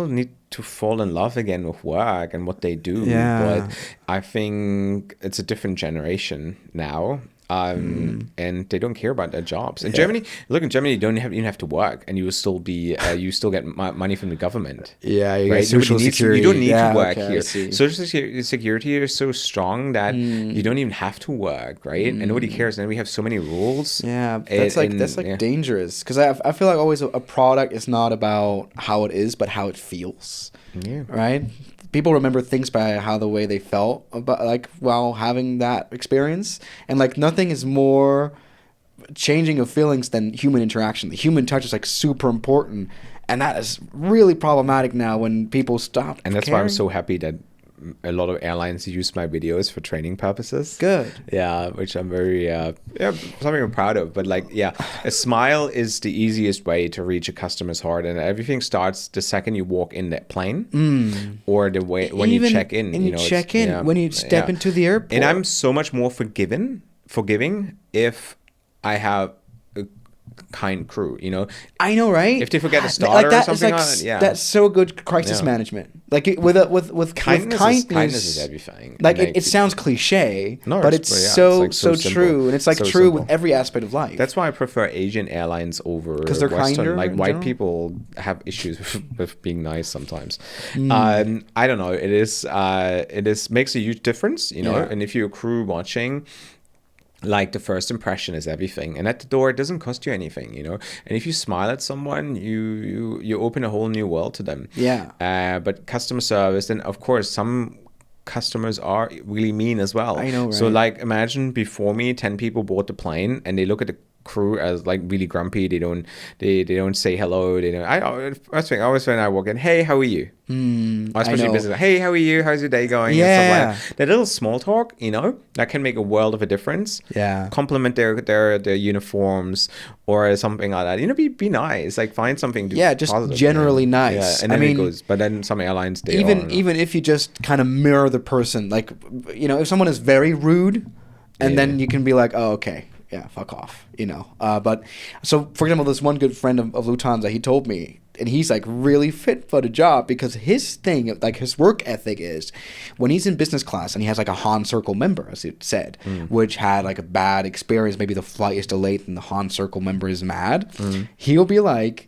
need to fall in love again with work and what they do. Yeah. But I think it's a different generation now. And they don't care about their jobs. In Germany, in Germany, you don't even have to work, and you will still be, you still get money from the government. Yeah, you right? get social security. You don't need to work okay, here. Social security is so strong that you don't even have to work, right? And nobody cares. And we have so many rules. Yeah, that's dangerous, because I feel like always a product is not about how it is, but how it feels. Yeah. Right. People remember things by the way they felt about while having that experience, and nothing is more changing of feelings than human interaction. The human touch is super important, and that is really problematic now when people stop. And that's caring. why I'm so happy that a lot of airlines use my videos for training purposes. Good. Yeah, which I'm very something I'm proud of. But a smile is the easiest way to reach a customer's heart, and everything starts the second you walk in that plane, or the way when you check in. And you check in when you step into the airport. And I'm so much more forgiving if I have kind crew, you know. I know, right? If they forget a starter or something on it, that's so good crisis management. Like with kindness is everything. Like it sounds cliche, but it's so true, and it's like true with every aspect of life. That's why I prefer Asian airlines over because they're Western. kinder. Like white people have issues with being nice sometimes. I don't know. It is makes a huge difference, you know. Yeah. And if you're a crew watching, like the first impression is everything, and at the door it doesn't cost you anything, you know. And if you smile at someone, you open a whole new world to them. But customer service, and of course some customers are really mean as well. I know, right? So like imagine before me 10 people board the plane and they look at the crew as like really grumpy. They don't say hello. They don't. First thing always when I walk in, hey, how are you? Especially business. Hey, how are you? How's your day going? Yeah. And stuff like that. That little small talk, you know, that can make a world of a difference. Yeah. Compliment their uniforms or something like that. You know, be nice. Like find something. Just positive, generally nice. Yeah. And then it goes. But then some airlines even if you just kind of mirror the person, like, you know, if someone is very rude, and then you can be like, oh, okay. Yeah, fuck off, you know. But so, for example, this one good friend of Lufthansa, he told me, and he's like really fit for the job because his thing, like his work ethic is when he's in business class and he has like a Han Circle member, as it said, which had like a bad experience, maybe the flight is delayed and the Han Circle member is mad, he'll be like,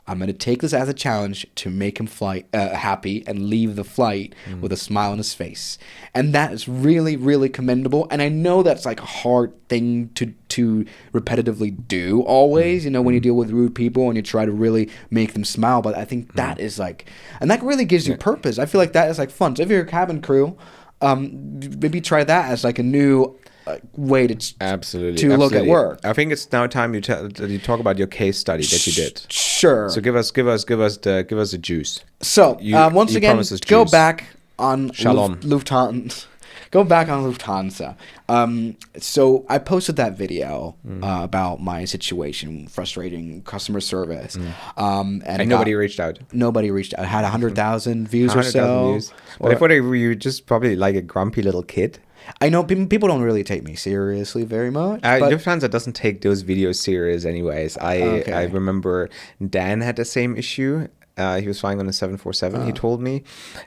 I'm going to take this as a challenge to make him happy and leave the flight with a smile on his face. And that is really, really commendable. And I know that's like a hard thing to repetitively do always, you know, when you deal with rude people and you try to really make them smile. But I think that is like, and that really gives you purpose. I feel like that is like fun. So if you're a cabin crew, maybe try that as like a new way to look at work. I think it's now time you talk about your case study that you did. Sure. So give us the juice. So once again, go back on Shalom. Lufthansa. Go back on Lufthansa. So I posted that video about my situation, frustrating customer service, and nobody reached out. Nobody reached out. I had 100,000 views or so. Views. But I thought you were just probably like a grumpy little kid. I know people don't really take me seriously very much. Lufthansa doesn't take those videos serious anyways. I remember Dan had the same issue. He was flying on a 747, he told me.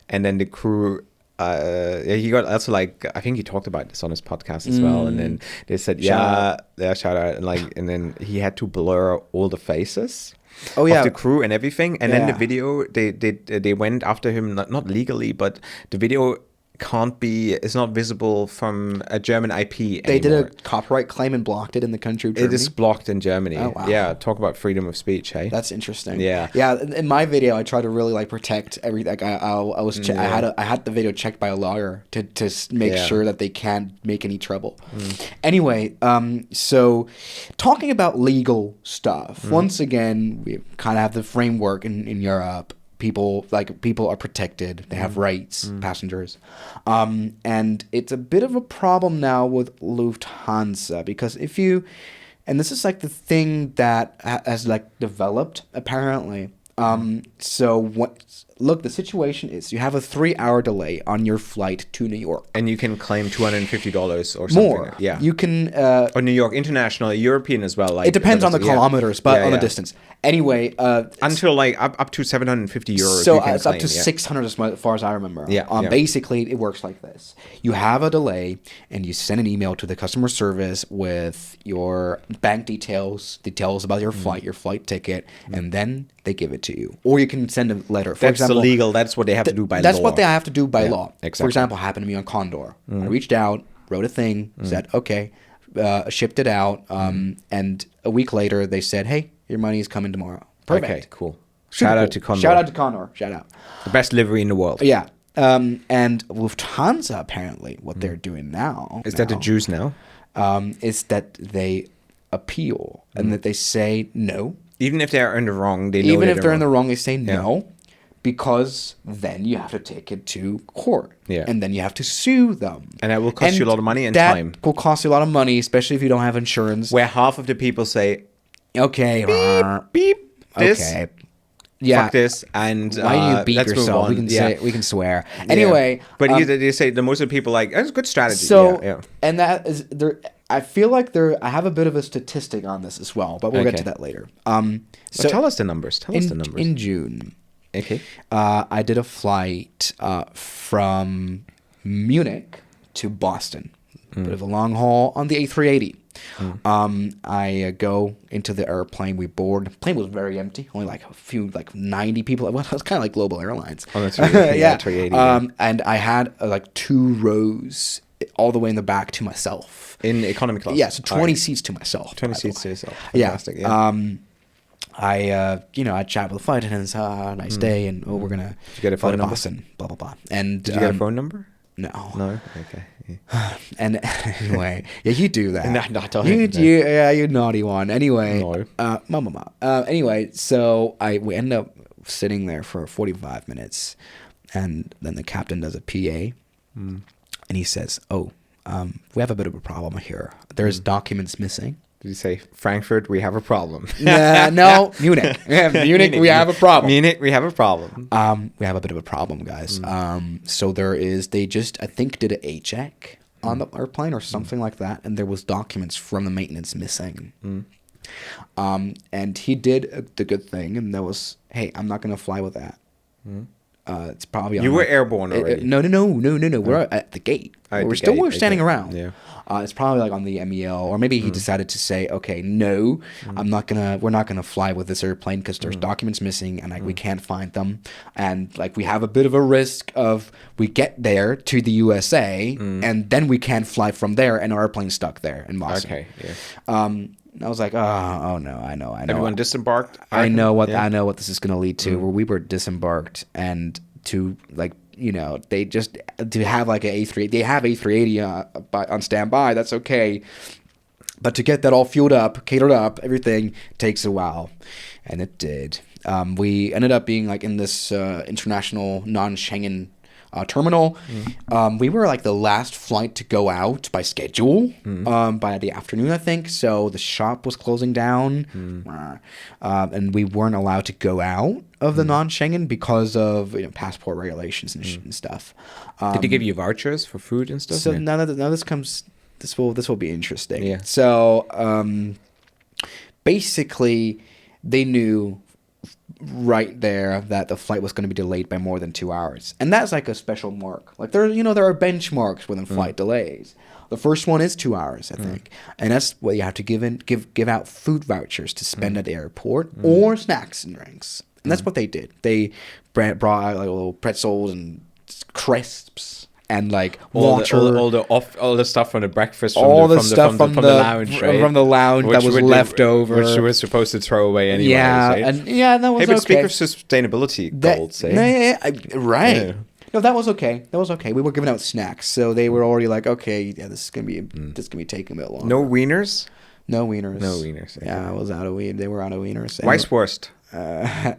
And then the crew, he got also like, I think he talked about this on his podcast as well. And then they said, shout out. And then he had to blur all the faces. Of the crew and everything. And then the video, they went after him, not legally, but the video it's not visible from a German IP anymore. They did a copyright claim and blocked it in the country of Germany? It is blocked in Germany. Oh, wow. Yeah, talk about freedom of speech, hey? That's interesting. Yeah. Yeah, in my video, I try to really like protect everything. Like I had the video checked by a lawyer to make sure that they can't make any trouble. Anyway, so talking about legal stuff, once again, we kind of have the framework in Europe. People are protected. They have rights, passengers. And it's a bit of a problem now with Lufthansa because and this is like the thing that has like developed apparently. The situation is you have a 3-hour delay on your flight to New York. And you can claim $250 or something. More. Yeah. You can... or New York, international, European as well. Like, it depends on the kilometers, but on the distance. Anyway... until like up to 750 euros. So it's up to 600 as far as I remember. Basically, it works like this. You have a delay and you send an email to the customer service with your bank details about your flight ticket, and then they give it to you. Or you can send a letter. For example, illegal. That's what they have to do by law. That's what they have to do by law. Exactly. For example, happened to me on Condor. I reached out, wrote a thing, said, okay, shipped it out, and a week later they said, hey, your money is coming tomorrow. Perfect. Okay, cool. Shout out to Condor. Shout out to Condor. Shout out. The best livery in the world. Yeah. And Lufthansa, apparently, what they're doing now... Is that the Jews now? Is that they appeal and that they say no. Even if they're in the wrong, they know Even if they're in the wrong, they say no. Because then you have to take it to court. Yeah. And then you have to sue them. And that will cost you a lot of money and time. That will cost you a lot of money, especially if you don't have insurance. Where half of the people say, okay, beep, this, okay, yeah, fuck this, and why do you beat yourself? We can swear. Anyway, but they say the most of the people like, that's a good strategy. So, and that is there. I feel like I have a bit of a statistic on this as well, but we'll get to that later. So tell us the numbers. In June, okay, I did a flight from Munich to Boston. Bit of a long haul on the A380. I go into the airplane. We board. The plane was very empty. Only like a few, like 90 people. Well, it was kind of like Global Airlines. Oh, that's really, yeah. 380. And I had like 2 rows all the way in the back to myself. In economy class? Yeah, so 20 seats to myself. 20 seats to yourself. Fantastic, I chat with the flight attendants. Nice day, and we're gonna get a phone number? Boston, blah blah blah. And did you get a phone number? No. Okay. Yeah. And anyway, you do that. You naughty one. Anyway, anyway, so we end up sitting there for 45 minutes, and then the captain does a PA, and he says, "Oh, we have a bit of a problem here. There's documents missing." Did you say, Frankfurt, we have a problem? No, Munich. Munich, we have a problem. Munich, we have a problem. We have a bit of a problem, guys. So they just, I think, did a check on the airplane or something like that, and there was documents from the maintenance missing. And he did the good thing, and that was, hey, I'm not going to fly with that. It's probably you were airborne already. No. We're at the gate. We're standing around. Yeah. It's probably like on the MEL, or maybe he decided to say, okay, no, we're not gonna fly with this airplane because there's documents missing and we can't find them, and like we have a bit of a risk of we get there to the USA and then we can't fly from there and our airplane's stuck there in Boston. Okay. Yeah. I was like, oh no, I know. Everyone disembarked. I know what this is gonna lead to. Where we were disembarked and to like. They just to have like an A3. They have A380 on standby. That's okay, but to get that all fueled up, catered up, everything takes a while, and it did. We ended up being like in this international non-Schengen terminal. We were like the last flight to go out by schedule by the afternoon, I think. So the shop was closing down, and we weren't allowed to go out of the non-Schengen because of passport regulations and stuff. Did they give you vouchers for food and stuff? So now this will be interesting. Yeah. So basically, they knew right there that the flight was going to be delayed by more than 2 hours, and that's like a special mark. Like there are benchmarks within flight delays. The first one is 2 hours, I think, and that's what you have to give out food vouchers to spend at the airport or snacks and drinks, and that's what they did. They brought out like little pretzels and crisps. And like water, all the stuff from the breakfast, from the lounge, right? From the lounge that was left over, which we were supposed to throw away anyway. Yeah, right? and that was okay. Speak of sustainability goals, right? No, that was okay. We were giving out snacks, so they were already like, okay, yeah, this is gonna be taking a bit longer. No wieners. Yeah, I was out of weed. They were out of wieners. Weisswurst. I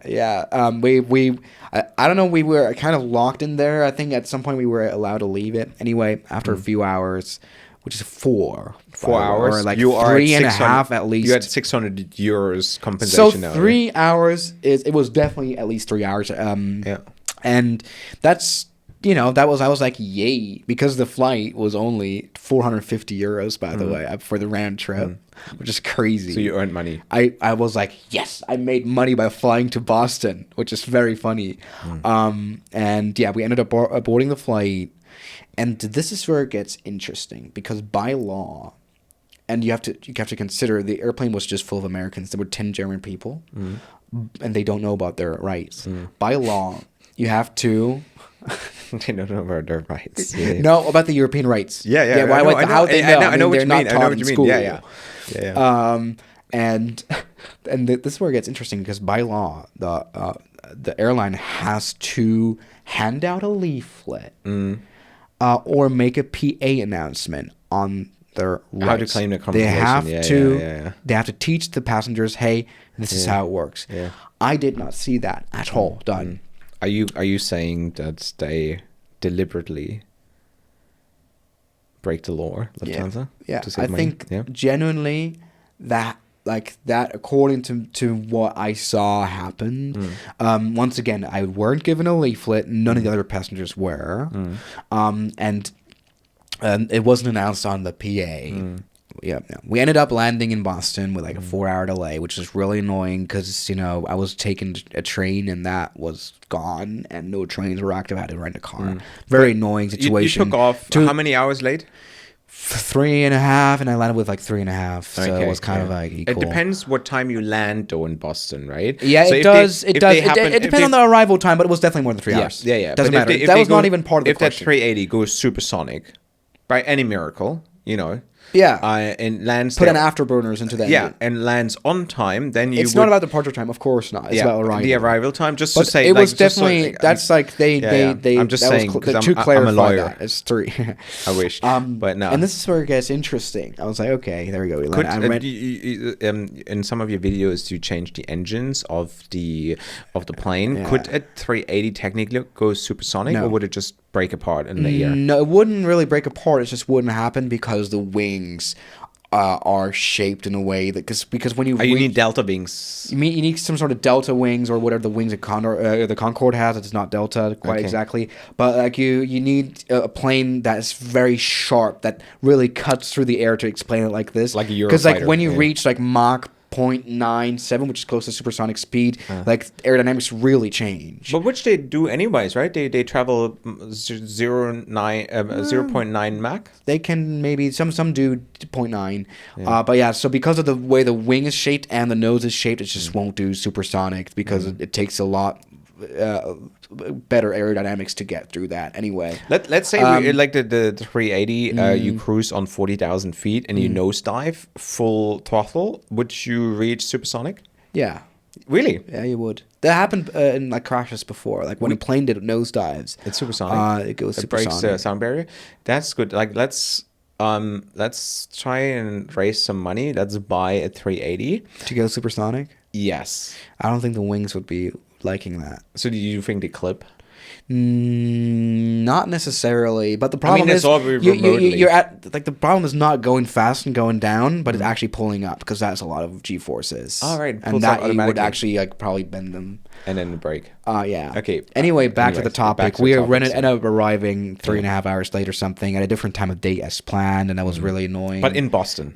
don't know. We were kind of locked in there. I think at some point we were allowed to leave it. Anyway, after a few hours, which is 4 hours, or like you 3.5 at least. You had €600 compensation. So 3 hours it was definitely at least 3 hours. And that's. I was like, yay, because the flight was only €450, by the way, for the round trip, which is crazy. So you earned money. I was like, yes, I made money by flying to Boston, which is very funny. And yeah, we ended up boarding the flight. And this is where it gets interesting, because by law, and you have to consider the airplane was just full of Americans. There were 10 German people, and they don't know about their rights. By law, you have to... They don't know about their rights. No, about the European rights. Yeah. How they know? I know what you mean. I know what you mean. Yeah. And this is where it gets interesting, because by law, the airline has to hand out a leaflet or make a PA announcement on their rights. How to claim the compensation. They have to teach the passengers, hey, this is how it works. Yeah. I did not see that at all done. Are you saying that they deliberately break the law, Lufthansa? Yeah. I think genuinely that according to what I saw happen. Once again, I weren't given a leaflet. None of the other passengers were, and it wasn't announced on the PA. We ended up landing in Boston with like a 4-hour delay, which is really annoying because, I was taking a train and that was gone and no trains were active. I had to rent a car. Very annoying situation. You took off how many hours late? 3.5, and I landed with like 3.5. So it was kind of like equal. It depends what time you land though in Boston, right? Yeah, so it does. It depends on the arrival time, but it was definitely more than 3 hours. Yeah. Doesn't matter. That was not even part of the question. If that 380 goes supersonic, by any miracle, and lands put an afterburners into that. Yeah, and lands on time, then it's not about departure time, of course not. It's about arrival. The arrival time, just but to say, it was definitely that's like they. I'm just saying because I'm a lawyer. That. It's 3. I wish, but no. And this is where it gets interesting. I was like, okay, there we go. In some of your videos, you change the engines of the plane. Yeah. Could a 380 technically go supersonic, or would it just break apart in the air? No, it wouldn't really break apart. It just wouldn't happen because the wings are shaped in a way that because when you need delta wings. You need some sort of delta wings or whatever the wings of the Concorde has. It's not delta quite exactly, but like you need a plane that's very sharp that really cuts through the air to explain it like this. Like a Eurofighter. Because like when you reach like Mach 0.97, which is close to supersonic speed, like aerodynamics really change. But which they do anyways, right? They travel 0.9 Mach. They can maybe some do 0.9, but so because of the way the wing is shaped and the nose is shaped, it just won't do supersonic because it takes a lot better aerodynamics to get through that anyway. Let's say like the 380, you cruise on 40,000 feet and you nosedive full throttle. Would you reach supersonic? Yeah. Really? Yeah, you would. That happened in like crashes before. Like when a plane did nosedives, it's supersonic. It goes supersonic. It breaks the sound barrier. That's good. Like let's try and raise some money. Let's buy a 380 to go supersonic. Yes. I don't think the wings would be liking that. So do you think they clip? Not necessarily, but the problem is you're at like the problem is not going fast and going down, but it's actually pulling up because that's a lot of G forces. All right, and that you would actually like probably bend them and then the brake. Yeah. Okay. Anyway, back to the topic. We ended up arriving 3.5 hours late or something at a different time of day as planned, and that was really annoying. But in Boston.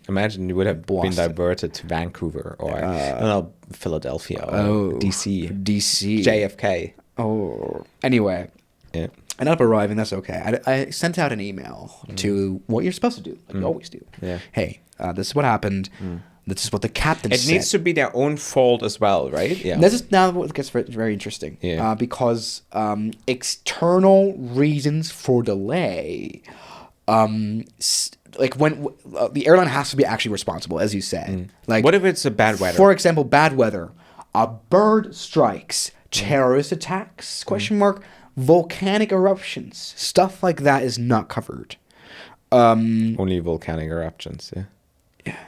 Imagine you would have been diverted to Vancouver or Philadelphia or DC, JFK. Oh. Anyway. Yeah. Ended up arriving. That's okay. I sent out an email to what you're supposed to do, like you always do. Yeah. Hey, this is what happened. This is what the captain said. It needs to be their own fault as well, right? Yeah. This is now what gets very, very interesting. Yeah. Because external reasons for delay, like when the airline has to be actually responsible, as you said. Like, what if it's a bad weather? For example, bad weather, a bird strikes, terrorist attacks? ? Volcanic eruptions, stuff like that is not covered. Only volcanic eruptions. Yeah.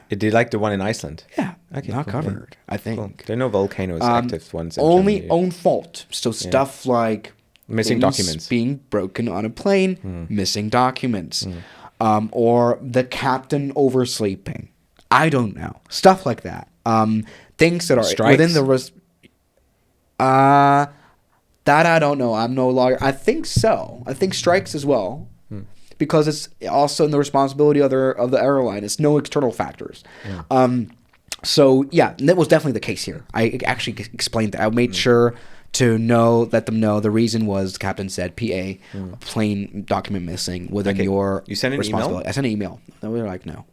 Did like the one in Iceland? Yeah. Okay. Not covered. I think. Cool. There are no volcanoes active ones. In only Germany. Own fault. So stuff like missing documents, being broken on a plane, missing documents, or the captain oversleeping. I don't know. Stuff like that. Things that are strikes? Within the that I don't know. I'm no lawyer. I think so. I think strikes as well. Because it's also in the responsibility of the airline. It's no external factors. So yeah, that was definitely the case here. I actually explained that. I made sure to let them know the reason was the captain said PA plane document missing within your you sent an email? I sent an email. They were like no.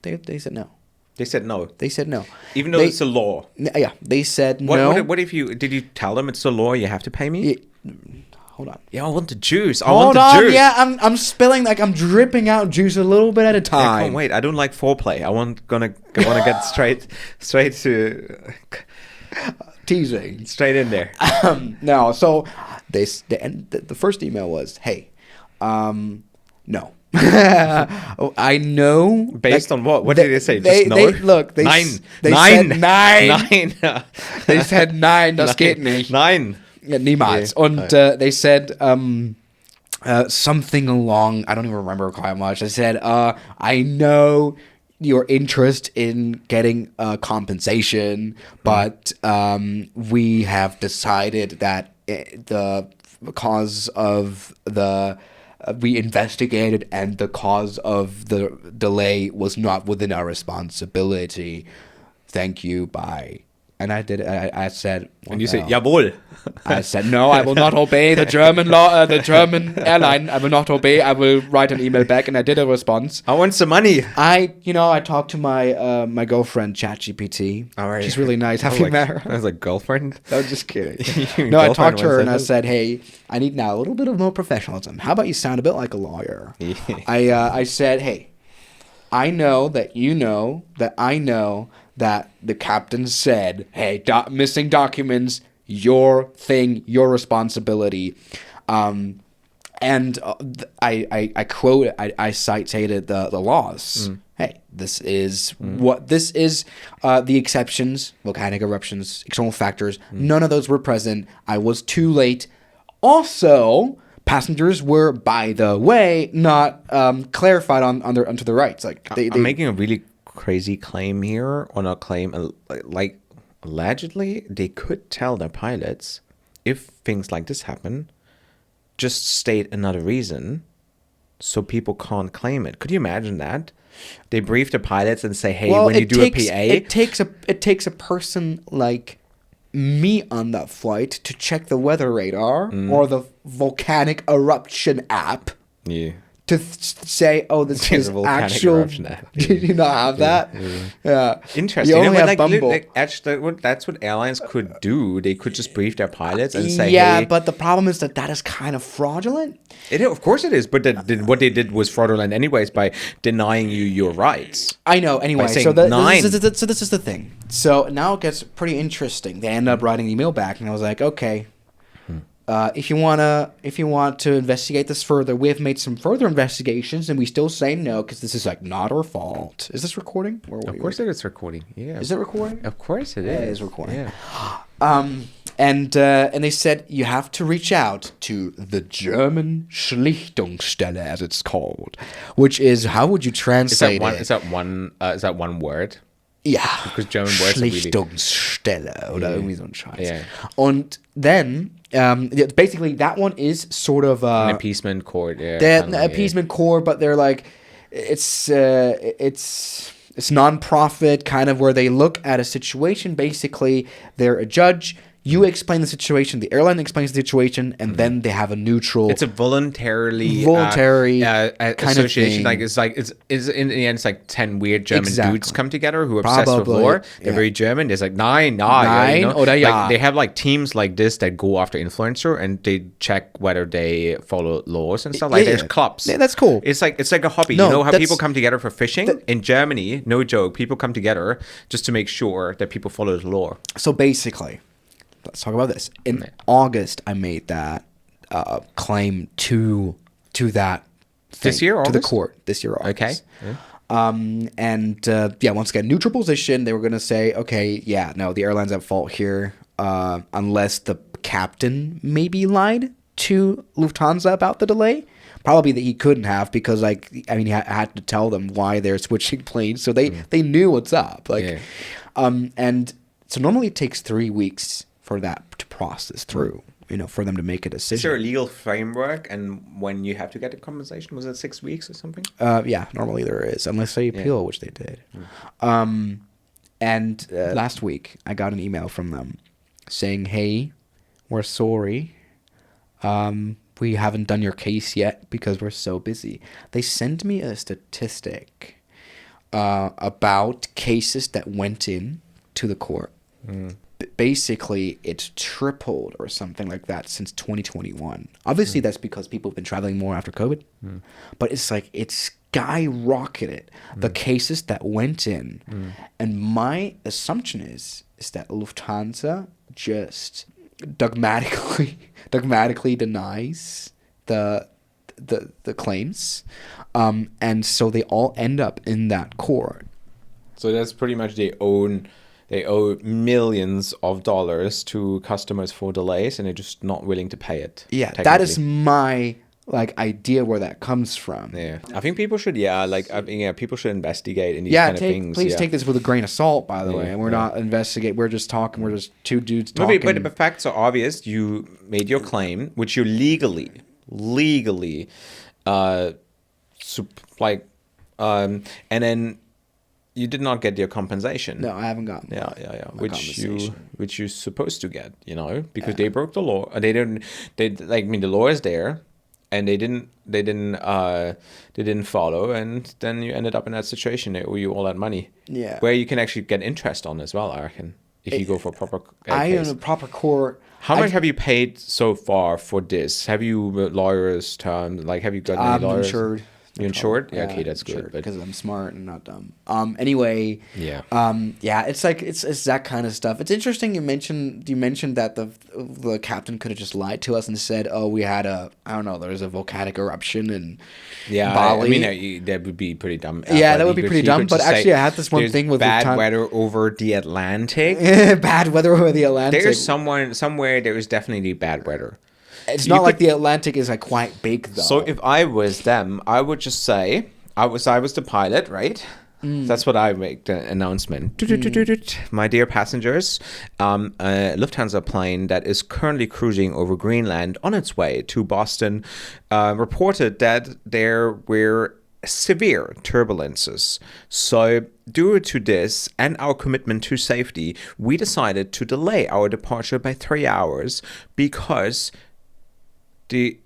They said no. They said no. They said no. Even though it's a law. Yeah, they said no. What if did you tell them it's a law? You have to pay me. Hold on. Yeah, I want the juice. Hold on. Yeah, I'm spilling, like I'm dripping out juice a little bit at a time. I can't wait. I don't like foreplay. I want to get straight to teasing. Straight in there. No, so the first email was, hey, no. I know. Based on what? What did they say? Just no? Nine. Said nine. They said nine. Das geht nicht. Nine. Ja, niemals. Und they said something along, I don't even remember quite much. They said, I know your interest in getting compensation, but we have decided that the cause of the we investigated, and the cause of the delay was not within our responsibility. Thank you, bye. And I did. I said, and you said, "Jawohl." I said, "No, I will not obey the German law, the German airline. I will not obey. I will write an email back." And I did a response. I want some money. I talked to my my girlfriend ChatGPT. All right. She's really nice. Have you met her? I was like, girlfriend? I was just kidding. No, I talked to her and I said, "Hey, I need now a little bit of more professionalism. How about you sound a bit like a lawyer?" I said, "Hey, I know that you know that I know that the captain said, hey, missing documents, your thing, your responsibility." And I quote, I cited the laws. Hey, this is the exceptions, volcanic eruptions, external factors. None of those were present. I was too late. Also, passengers were, by the way, not clarified onto their rights. Like I'm making a really crazy claim here on a claim. Like, allegedly, they could tell their pilots, if things like this happen, just state another reason so people can't claim it. Could you imagine that? They brief the pilots and say, hey, when you do a PA... It takes a person like me on that flight to check the weather radar or the volcanic eruption app. Yeah. To say, oh, this is actual. Did you not have that? Yeah. Interesting. You only have Bumble. Actually, that's what airlines could do. They could just brief their pilots and say, yeah, but the problem is that is kind of fraudulent. Of course it is. But what they did was fraudulent anyways by denying you your rights. I know. Anyway, so this is the thing. So now it gets pretty interesting. They end up writing an email back, and I was like, okay. If you want to investigate this further, we have made some further investigations, and we still say no because this is like not our fault. Is this recording? Of course it is recording. Yeah. Is it recording? Of course it is. It is recording. Yeah. And they said you have to reach out to the German Schlichtungsstelle, as it's called, which is, how would you translate it? Is that one word? Ja, because German words Schlichtungsstelle oder irgendwie so ein Scheiß. Yeah. Und then, basically, that one is sort of an appeasement court. Yeah, the appeasement court, but they're like, it's non-profit, kind of where they look at a situation. Basically, they're a judge. You explain the situation, the airline explains the situation, and then they have a neutral. It's a voluntary kind association. Of thing. It's in the end, it's like 10 weird German dudes come together who are obsessed with law. They're very German. There's like nine, oder ja. Like, they have like teams like this that go after influencer and they check whether they follow laws and stuff. Like there's clubs. Yeah, that's cool. It's like a hobby. No, you know how people come together for fishing in Germany? No joke. People come together just to make sure that people follow the law. So basically, let's talk about this. In August, I made that claim to that thing, this year, August? to the court this year, August. Okay. Yeah. Once again, neutral position. They were going to say, okay, yeah, no, the airline's at fault here, unless the captain maybe lied to Lufthansa about the delay. Probably that he couldn't have because, he had to tell them why they're switching planes, so they knew what's up. And so normally it takes 3 weeks for that to process through, for them to make a decision. Is there a legal framework and when you have to get a compensation? Was it 6 weeks or something? Yeah, normally there is, unless they appeal, which they did. And last week I got an email from them saying, hey, we're sorry. We haven't done your case yet because we're so busy. They sent me a statistic about cases that went in to the court. Basically, it's tripled or something like that since 2021. Obviously, that's because people have been traveling more after COVID. But it's skyrocketed, the cases that went in. And my assumption is that Lufthansa just dogmatically denies the claims. And so they all end up in that court. So that's pretty much they owe millions of dollars to customers for delays, and they're just not willing to pay it. Yeah, that is my idea where that comes from. Yeah, I think people should. People should investigate in these kind of things. Please take this with a grain of salt. By the way, we're not investigating. We're just talking. We're just two dudes talking. But the facts are obvious. You made your claim, which you legally and then you did not get your compensation. No, I haven't gotten. Yeah. Which you're supposed to get, because they broke the law. They didn't. The law is there, and they didn't follow, and then you ended up in that situation where you owe that money. Yeah. Where you can actually get interest on as well, I reckon, if you go for proper. In a proper court. How much have you paid so far for this? Have you lawyers' terms? Have you got any lawyers? Insured. You insured? Yeah, okay, I'm that's good. Because I'm smart and not dumb. Anyway. Yeah. It's it's that kind of stuff. It's interesting you mentioned that the captain could have just lied to us and said, "Oh, we had there's a volcanic eruption in Bali." That would be pretty dumb. That would be pretty dumb. But actually, I had this one thing with bad weather over the Atlantic. Bad weather over the Atlantic. There's somewhere there is definitely bad weather. It's not like the Atlantic is quite big though. So if I was them, I would just say I was the pilot, right? That's what I make the announcement. My dear passengers, a Lufthansa plane that is currently cruising over Greenland on its way to Boston reported that there were severe turbulences. So due to this and our commitment to safety, we decided to delay our departure by 3 hours because the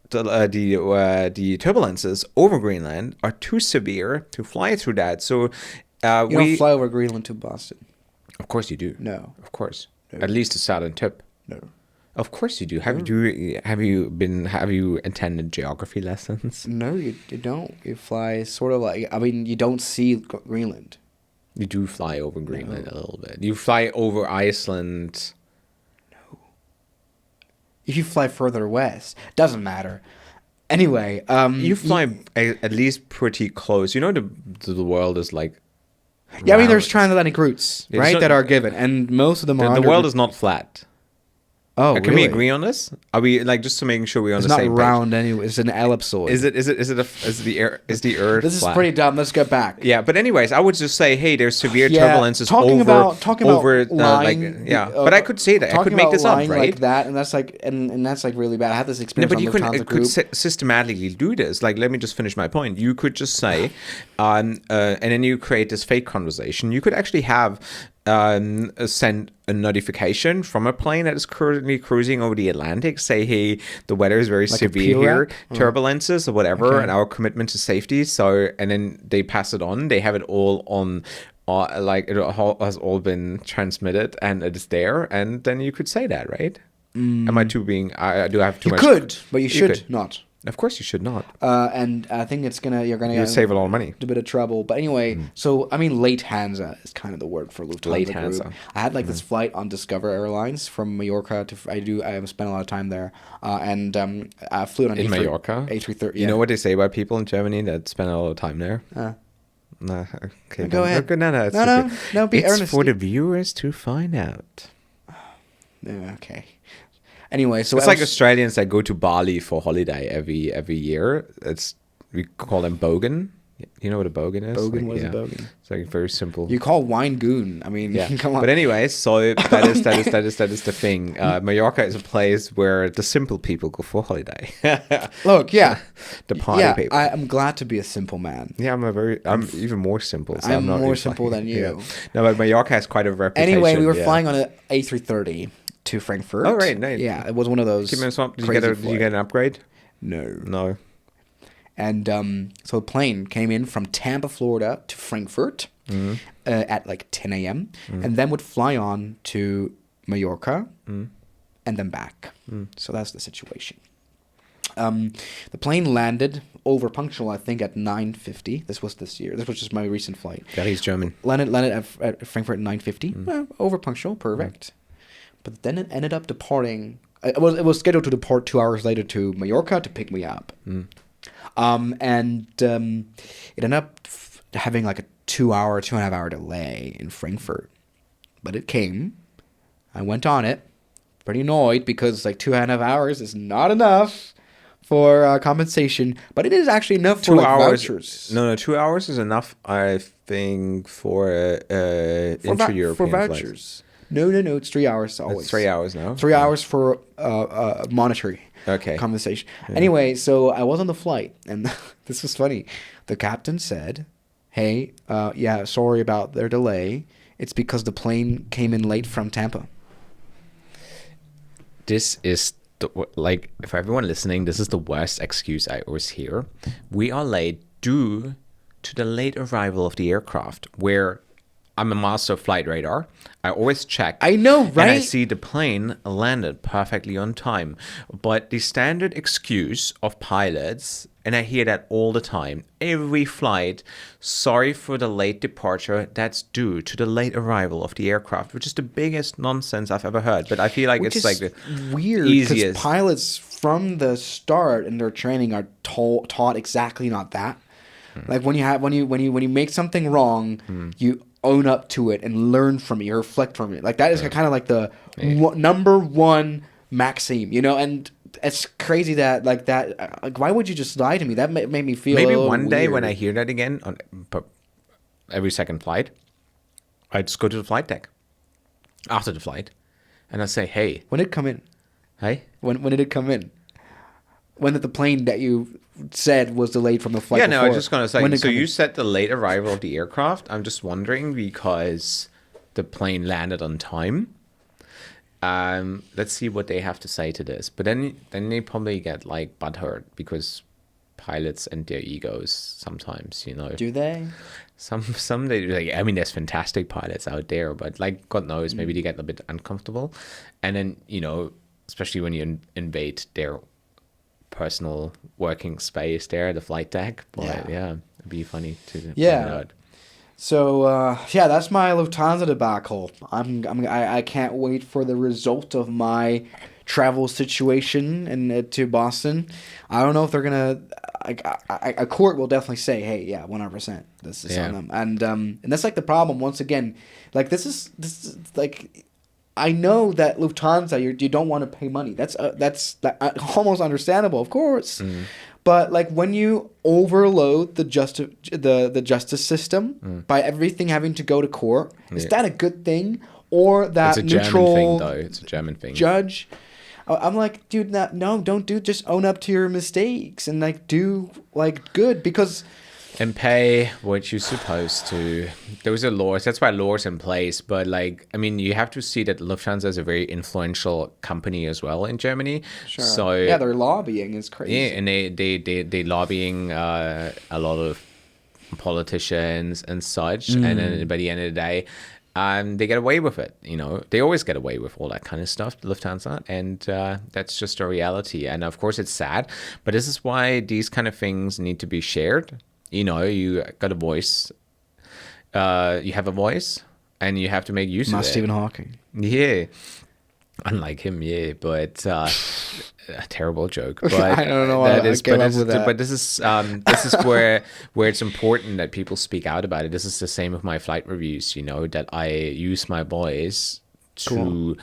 turbulences over Greenland are too severe to fly through that. So you don't fly over Greenland to Boston. Of course you do. No. Of course. No. At least the southern tip. No. Of course you do. Have you attended geography lessons? No, you don't. You fly sort of you don't see Greenland. You do fly over Greenland a little bit. You fly over Iceland. If you fly further west, doesn't matter. Anyway, you fly at least pretty close. The world is like. Yeah, there's transatlantic routes, right, that are given, and most of them are. The world is not flat. Oh, can we agree on this? Are we just to making sure we're on the same page? It's not round anyway. It's an ellipsoid. Is the Earth? This is flat? pretty dumb. Let's get back. Yeah, but anyways, I would just say, hey, there's severe turbulences over lying, but I could say that. I could make this up, right? Like that, and that's really bad. I had this experience. No, but you could systematically do this. Let me just finish my point. You could just say, and then you create this fake conversation. You could actually have. Send a notification from a plane that is currently cruising over the Atlantic. Say, hey, the weather is very severe here, turbulences or whatever, and our commitment to safety. So, and then they pass it on. They have it all on, it has all been transmitted, and it is there. And then you could say that, right? Am I too being? I do have too much. You could, but you should not. Of course, you should not. And I think you're gonna save a lot of money. A bit of trouble. But anyway, so late Hansa is kind of the word for Lufthansa late group. Hansa. I had this flight on Discover Airlines from Mallorca to. I have spent a lot of time there, and I flew on in Mallorca. A330. You know what they say about people in Germany that spend a lot of time there? No, okay. Go ahead. No. Be earnest. It's for the viewers to find out. Okay. Anyway, so it's like Australians that go to Bali for holiday every year. We call them bogan. You know what a bogan is? Bogan, what is a bogan? It's very simple. You call wine goon. I mean, come on. But anyway, so that is the thing. Mallorca is a place where the simple people go for holiday. Look, the party people. I'm glad to be a simple man. Yeah, I'm even more simple. So I'm more simple than you. Yeah. No, but Mallorca has quite a reputation. Anyway, we were flying on an A330 to Frankfurt. Oh, right, nice. Yeah, it was one of those. Did you get an upgrade? No. And so the plane came in from Tampa, Florida to Frankfurt at 10 a.m. And then would fly on to Mallorca and then back. So that's the situation. The plane landed over punctual, I think, at 9:50. This was this year. This was just my recent flight. Yeah, he's German. Landed at Frankfurt at 9:50. Over punctual, perfect. But then it ended up departing. It was scheduled to depart 2 hours later to Mallorca to pick me up. And it ended up having a 2.5 hour delay in Frankfurt. But it came. I went on it. Pretty annoyed because 2.5 hours is not enough for compensation. But it is actually enough for 2 hours. Vouchers. No, 2 hours is enough, I think, for intra-European for vouchers. flights. No, it's 3 hours always. It's 3 hours now? 3 hours for monetary conversation. Yeah. Anyway, so I was on the flight, and this was funny. The captain said, hey, sorry about their delay. It's because the plane came in late from Tampa. This is, for everyone listening, this is the worst excuse I always hear. We are late due to the late arrival of the aircraft, where I'm a master of flight radar. I always check. I know, right? And I see the plane landed perfectly on time. But the standard excuse of pilots, and I hear that all the time, every flight, sorry for the late departure, that's due to the late arrival of the aircraft, which is the biggest nonsense I've ever heard. But I feel like it's like the weird, easiest. Because pilots from the start in their training are taught exactly not that. Like when you make something wrong, you own up to it and learn from it, you reflect from it. Like that is kind of like the number one maxim, and it's crazy that like why would you just lie to me? That made me feel maybe a little one day weird. when I hear that again on every second flight, I just go to the flight deck after the flight, and I say, hey, when did it come in? Hey, when did it come in? When did the plane that you said was delayed from the flight Yeah, before? no, I was just going to say, so you said the late arrival of the aircraft. I'm just wondering because the plane landed on time. Let's see what they have to say to this. But then they probably get like butthurt because pilots and their egos sometimes, Do they? Some they like. I mean, there's fantastic pilots out there, but like God knows, maybe they get a bit uncomfortable, and then especially when you invade their personal working space there, the flight deck. But it'd be funny to point it out. So that's my Lufthansa debacle. I can't wait for the result of my travel situation and to Boston. I don't know if they're gonna. A court will definitely say, "Hey, 100%, this is on them," and that's like the problem. Once again, like this is like. I know that Lufthansa, you don't want to pay money. That's almost understandable, of course. But like when you overload the justice system by everything having to go to court, is that a good thing? Or that it's a neutral German thing, though. It's a German thing. Judge? I'm like, dude, don't do. Just own up to your mistakes and like do like good because. And pay what you're supposed to. Those are laws. That's why laws in place. But like, I mean, you have to see that Lufthansa is a very influential company as well in Germany. Sure. So their lobbying is crazy. Yeah, and they lobbying a lot of politicians and such. And then by the end of the day, they get away with it. They always get away with all that kind of stuff, Lufthansa, and that's just a reality. And of course, it's sad. But this is why these kind of things need to be shared. You got a voice. You have a voice, and you have to make use of it. Stephen Hawking. Yeah. Unlike him, yeah. But a terrible joke. But I don't know why I came up with that. But this is where it's important that people speak out about it. This is the same with my flight reviews, that I use my voice to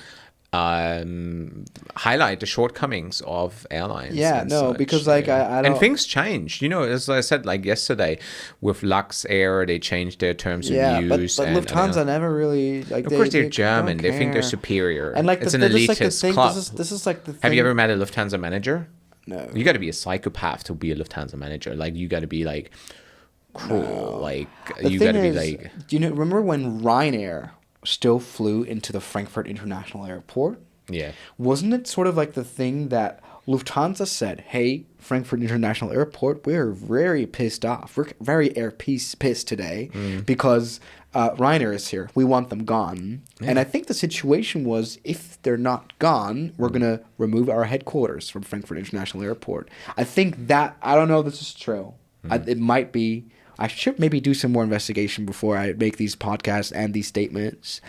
highlight the shortcomings of airlines. Because like I don't. And things change, as I said, like yesterday with Lux Air, they changed their terms of use. But Lufthansa never really like. Of course, they're German. They think they're superior. And like it's an elitist club. This is like the thing. Have you ever met a Lufthansa manager? No. You got to be a psychopath to be a Lufthansa manager. Like you got to be like cruel. No. Like you got to be like. Remember when Ryanair still flew into the Frankfurt International Airport? Yeah. Wasn't it sort of like the thing that Lufthansa said, hey, Frankfurt International Airport, we're very pissed off. We're very pissed today because Ryanair is here. We want them gone. Yeah. And I think the situation was, if they're not gone, we're going to remove our headquarters from Frankfurt International Airport. I think that, I don't know if this is true. It might be. I should maybe do some more investigation before I make these podcasts and these statements.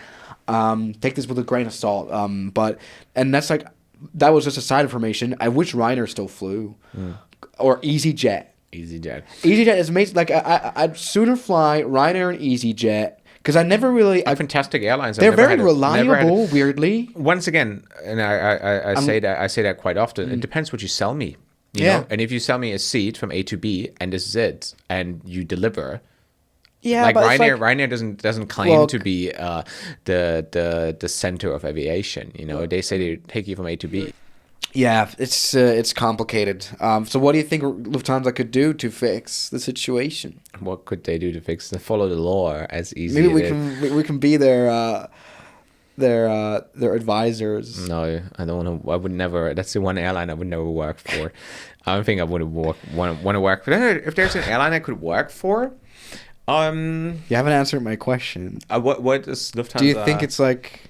Take this with a grain of salt. And that's like, that was just a side information. I wish Ryanair still flew. Or EasyJet. EasyJet is amazing. Like, I'd sooner fly Ryanair and EasyJet. Because I never really... fantastic airlines. They're very reliable, weirdly. Once again, and I say that quite often, it depends what you sell me. You know? And if you sell me a seat from A to B and this is it, and you deliver, Yeah, like but Ryanair doesn't claim to be the center of aviation. You know, they say they take you from A to B. Yeah, it's complicated. So what do you think Lufthansa could do to fix the situation? What could they do to fix it? Follow the law as easy. Maybe we can be their advisors. No, I don't want to. I would never. That's the one airline I would never work for. I don't think I would want to work for. If there's an airline I could work for, you haven't answered my question. What is Lufthansa? Do you think it's like?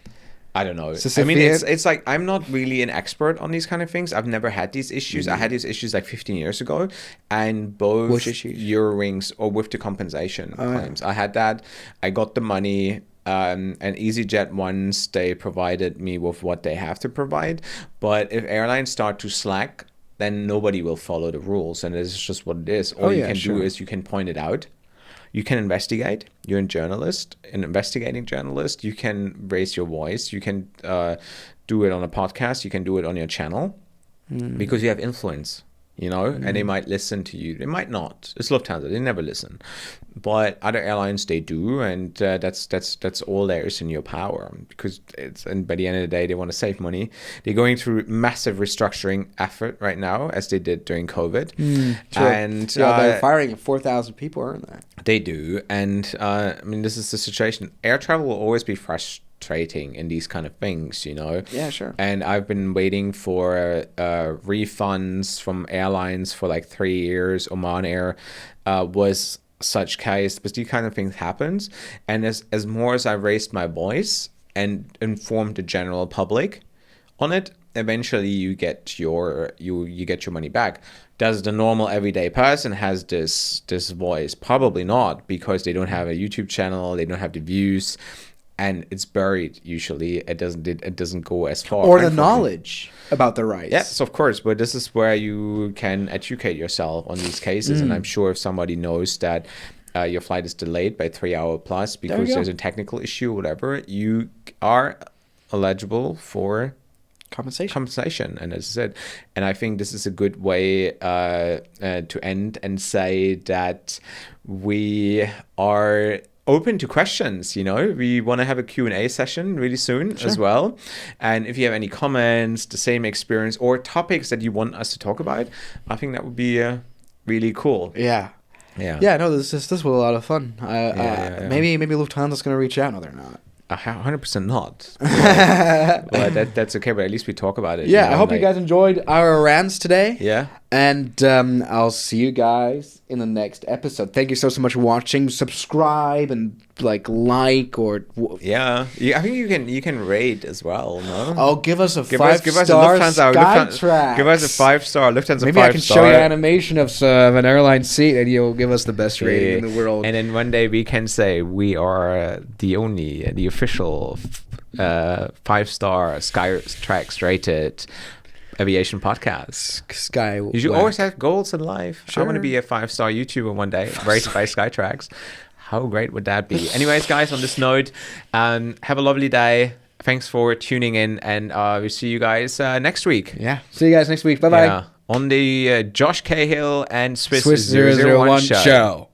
I don't know. Sisyphean? I mean, it's like I'm not really an expert on these kind of things. I've never had these issues. I had these issues like 15 years ago, and both Eurowings or with the compensation claims. I had that. I got the money. And EasyJet, once they provided me with what they have to provide, but if airlines start to slack, then nobody will follow the rules, and it's just what it is. All you can do is you can point it out. You can investigate. You're a journalist, an investigating journalist. You can raise your voice. You can do it on a podcast. You can do it on your channel because you have influence, you know, and they might listen to you. They might not. It's Lufthansa. They never listen. But other airlines, they do. And that's all there is in your power, because and by the end of the day, they want to save money. They're going through massive restructuring effort right now, as they did during COVID. And they're firing 4,000 people, aren't they? They do. And I mean, this is the situation. Air travel will always be frustrating in these kind of things, you know. Yeah, sure. And I've been waiting for refunds from airlines for like 3 years. Oman Air was such case, but these kind of things happens. And as more as I raised my voice and informed the general public on it, eventually you get your money back. Does the normal everyday person has this voice? Probably not, because they don't have a YouTube channel, they don't have the views, and it's buried usually. It doesn't go as far. Or the knowledge about the rights. Yes, of course. But this is where you can educate yourself on these cases. And I'm sure if somebody knows that your flight is delayed by 3 hours plus because there's a technical issue or whatever, you are eligible for compensation. And as I said, and I think this is a good way to end and say that we are open to questions. You know, we want to have a Q&A session really soon as well. And if you have any comments, the same experience, or topics that you want us to talk about, I think that would be really cool. Yeah, no, this was a lot of fun. Maybe Lufthansa's going to reach out. No, they're not. 100% not. But that's okay. But at least we talk about it. Yeah, you know, I hope you guys enjoyed our rants today. Yeah. And I'll see you guys in the next episode. Thank you so much for watching. Subscribe and like or yeah. I think you can rate as well. No. Oh, give us a 5-star Skytrax. Give us a 5-star Lufthansa. Maybe 5-star. I can show you animation of an airline seat, and you'll give us the best rating in the world. And then one day we can say we are the official 5-star Skytrax rated aviation podcast. You should always have goals in life. Sure. I want to be a 5-star YouTuber one day, rated by Skytrax. How great would that be? Anyways, guys, on this note, have a lovely day. Thanks for tuning in, and we'll see you guys next week. Yeah, see you guys next week. Bye-bye. On the Josh Cahill and Swiss 001 show.